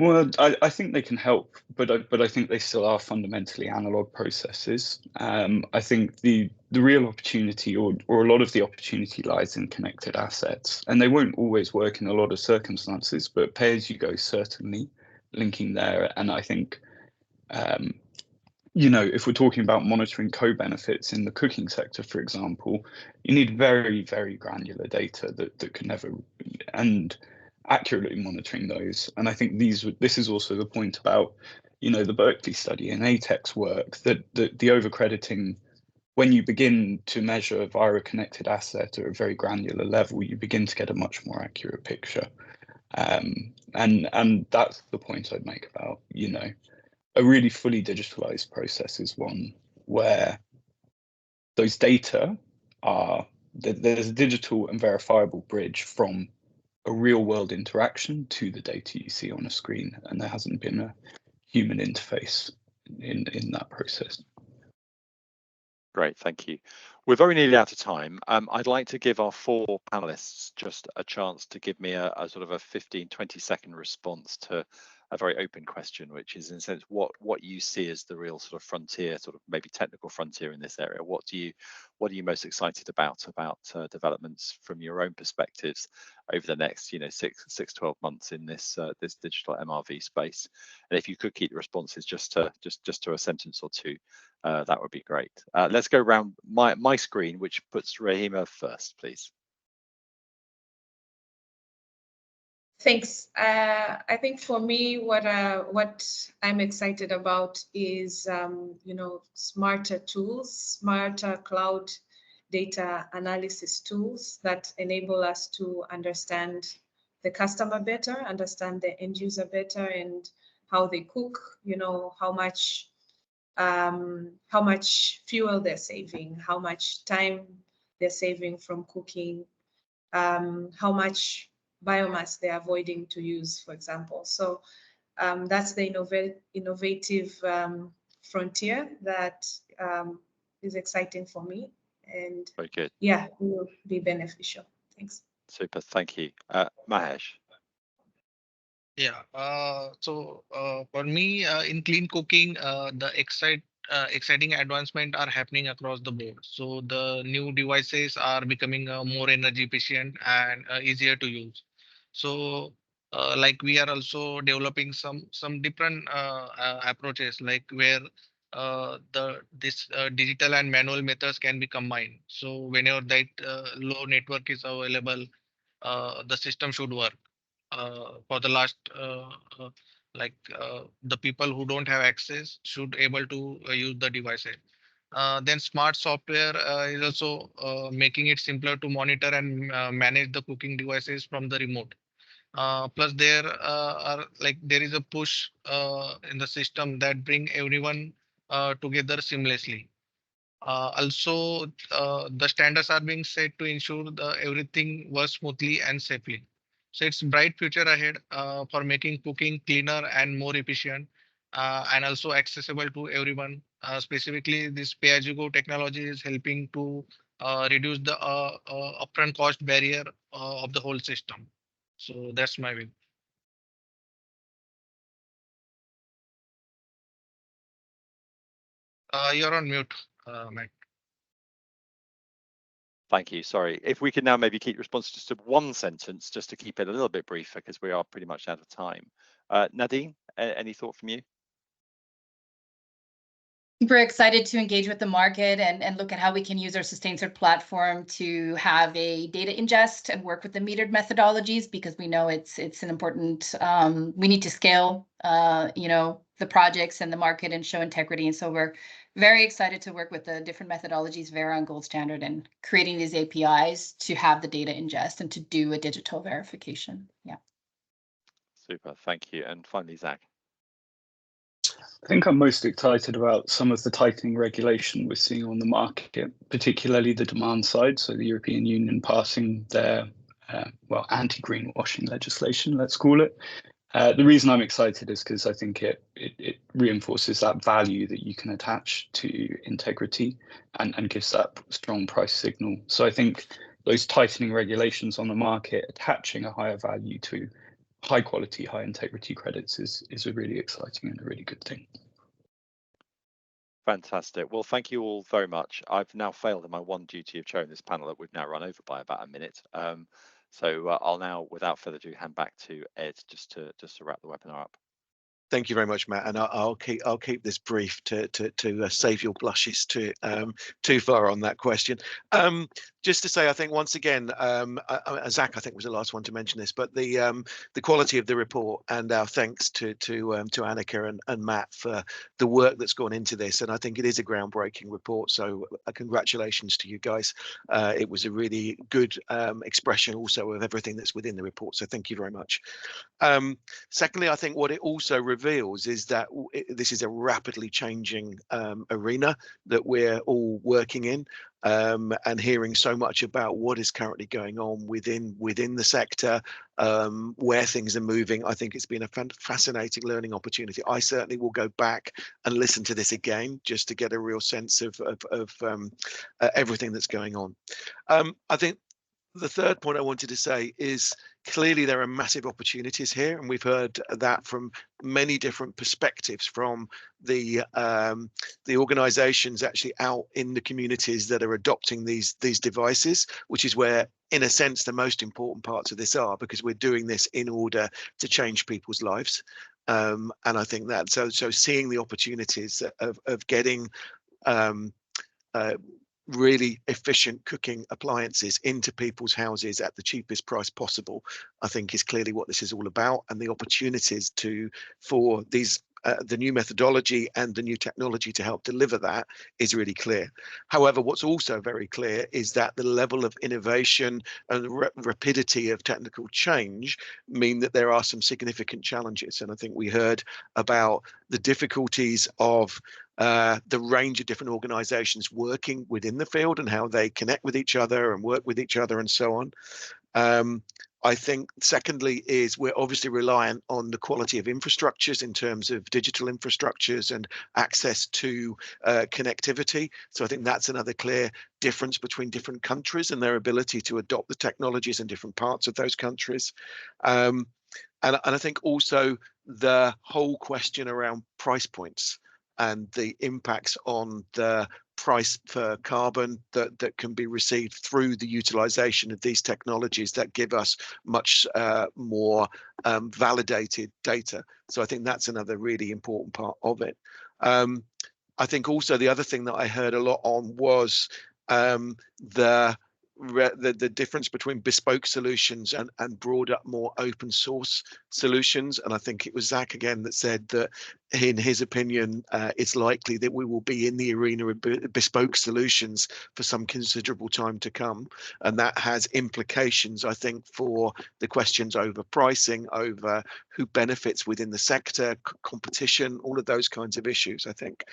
Well, I think they can help, but I think they still are fundamentally analog processes. I think the real opportunity, or a lot of the opportunity, lies in connected assets, and they won't always work in a lot of circumstances, but pay-as-you-go certainly linking there. And I think, if we're talking about monitoring co-benefits in the cooking sector, for example, you need very, very granular data that can never and accurately monitoring those. And I think this is also the point about, the Berkeley study and ATEX work, that the overcrediting, when you begin to measure via a connected asset at a very granular level, you begin to get a much more accurate picture. And that's the point I'd make about, a really fully digitalized process is one where those data there's a digital and verifiable bridge from a real world interaction to the data you see on a screen, and there hasn't been a human interface in that process. Great, thank you. We're very nearly out of time. I'd like to give our 4 panelists just a chance to give me a sort of a 15-20 second response to a very open question, which is in a sense what you see as the real sort of frontier, sort of maybe technical frontier in this area. What are you most excited about developments from your own perspectives over the next 6-12 months in this this digital MRV space? And if you could keep the responses just to a sentence or two, that would be great. Let's go around my screen, which puts Rahima first, please. Thanks. I think for me, what I'm excited about is, smarter tools, smarter cloud data analysis tools that enable us to understand the customer better, understand the end user better, and how they cook. How much fuel they're saving, how much time they're saving from cooking, how much biomass they're avoiding to use, for example. So that's the innovative frontier that is exciting for me, and very good. Yeah, will be beneficial. Thanks. Super, thank you. Mahesh. Yeah. For me, in clean cooking, the exciting advancement are happening across the board. So the new devices are becoming more energy efficient and easier to use. So like we are also developing some different approaches, like where the this digital and manual methods can be combined. So whenever that low network is available, the system should work for the last the people who don't have access should able to use the devices. Then smart software is also making it simpler to monitor and manage the cooking devices from the remote. Plus there is a push in the system that bring everyone together seamlessly. Also, the standards are being set to ensure everything works smoothly and safely. So it's bright future ahead for making cooking cleaner and more efficient, and also accessible to everyone. Specifically, this pay-as-you-go technology is helping to reduce the upfront cost barrier of the whole system. So that's my view. You're on mute, Matt. Thank you. Sorry. If we can now maybe keep responses just to one sentence, just to keep it a little bit briefer, because we are pretty much out of time. Nadine, any thought from you? We're excited to engage with the market and look at how we can use our SustainCert platform to have a data ingest and work with the metered methodologies, because we know it's an important, we need to scale, the projects and the market and show integrity. And so we're very excited to work with the different methodologies, Verra and Gold Standard, and creating these APIs to have the data ingest and to do a digital verification. Yeah. Super, thank you. And finally, Zach. I think I'm most excited about some of the tightening regulation we're seeing on the market, particularly the demand side. So the European Union passing their, anti-greenwashing legislation, let's call it. The reason I'm excited is because I think it reinforces that value that you can attach to integrity and gives that strong price signal. So I think those tightening regulations on the market, attaching a higher value to high quality, high integrity credits is a really exciting and a really good thing. Fantastic. Well, thank you all very much. I've now failed in my one duty of chairing this panel that we've now run over by about a minute. So I'll now, without further ado, hand back to Ed just to wrap the webinar up. Thank you very much, Matt, and I'll keep this brief to save your blushes too far on that question. Just to say, I think once again, Zach, I think was the last one to mention this, but the quality of the report, and our thanks to Annika and Matt for the work that's gone into this, and I think it is a groundbreaking report. So congratulations to you guys. It was a really good expression also of everything that's within the report. So thank you very much. Secondly, I think what it also reveals is that this is a rapidly changing arena that we're all working in, and hearing so much about what is currently going on within the sector, where things are moving. I think it's been a fascinating learning opportunity. I certainly will go back and listen to this again just to get a real sense of everything that's going on. I think the third point I wanted to say is clearly there are massive opportunities here, and we've heard that from many different perspectives, from the organisations actually out in the communities that are adopting these devices, which is where, in a sense, the most important parts of this are, because we're doing this in order to change people's lives. And I think that so seeing the opportunities of getting really efficient cooking appliances into people's houses at the cheapest price possible, I think is clearly what this is all about, and the opportunities for these the new methodology and the new technology to help deliver that is really clear. However, what's also very clear is that the level of innovation and rapidity of technical change mean that there are some significant challenges. And I think we heard about the difficulties of the range of different organizations working within the field and how they connect with each other and work with each other and so on. I think secondly is we're obviously reliant on the quality of infrastructures in terms of digital infrastructures and access to connectivity. So I think that's another clear difference between different countries and their ability to adopt the technologies in different parts of those countries. And I think also the whole question around price points and the impacts on the price for carbon that can be received through the utilization of these technologies that give us much more validated data. So I think that's another really important part of it. I think also the other thing that I heard a lot on was the difference between bespoke solutions and broader, more open source solutions. And I think it was Zach again that said that in his opinion, it's likely that we will be in the arena of bespoke solutions for some considerable time to come. And that has implications, I think, for the questions over pricing, over who benefits within the sector, competition, all of those kinds of issues, I think.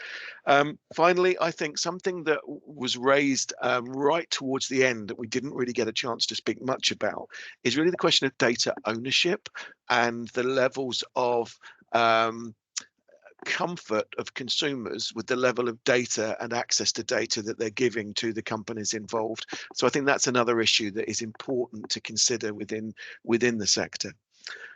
Finally, I think something that was raised right towards the end that we didn't really get a chance to speak much about is really the question of data ownership and the levels of comfort of consumers with the level of data and access to data that they're giving to the companies involved. So I think that's another issue that is important to consider within the sector.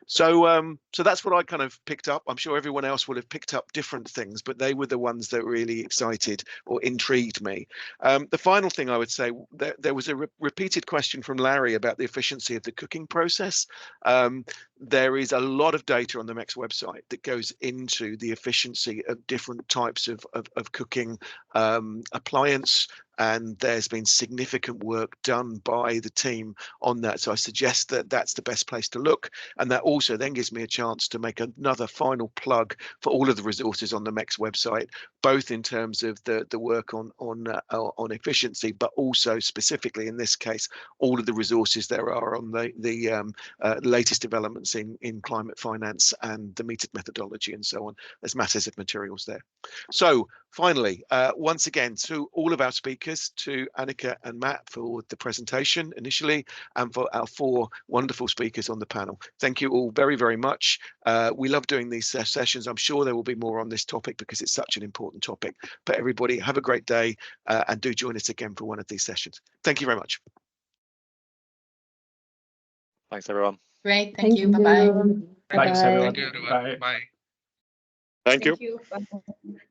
So so that's what I kind of picked up. I'm sure everyone else will have picked up different things, but they were the ones that really excited or intrigued me. The final thing I would say, there was a repeated question from Larry about the efficiency of the cooking process. There is a lot of data on the MECS website that goes into the efficiency of different types of cooking appliance, and there's been significant work done by the team on that. So I suggest that that's the best place to look. And that also then gives me a chance to make another final plug for all of the resources on the MECS website, both in terms of the work on efficiency, but also specifically in this case, all of the resources there are on the latest developments in climate finance and the metered methodology and so on. There's masses of materials there. So finally, once again, to all of our speakers, to Annika and Matt for the presentation initially, and for our 4 wonderful speakers on the panel. Thank you all very, very much. We love doing these sessions. I'm sure there will be more on this topic because it's such an important topic. But everybody, have a great day and do join us again for one of these sessions. Thank you very much. Thanks, everyone. Great. Thank you. Bye-bye. Thanks, everyone. Thank you, everyone. Bye. Bye. Thank you. Thank you. Bye.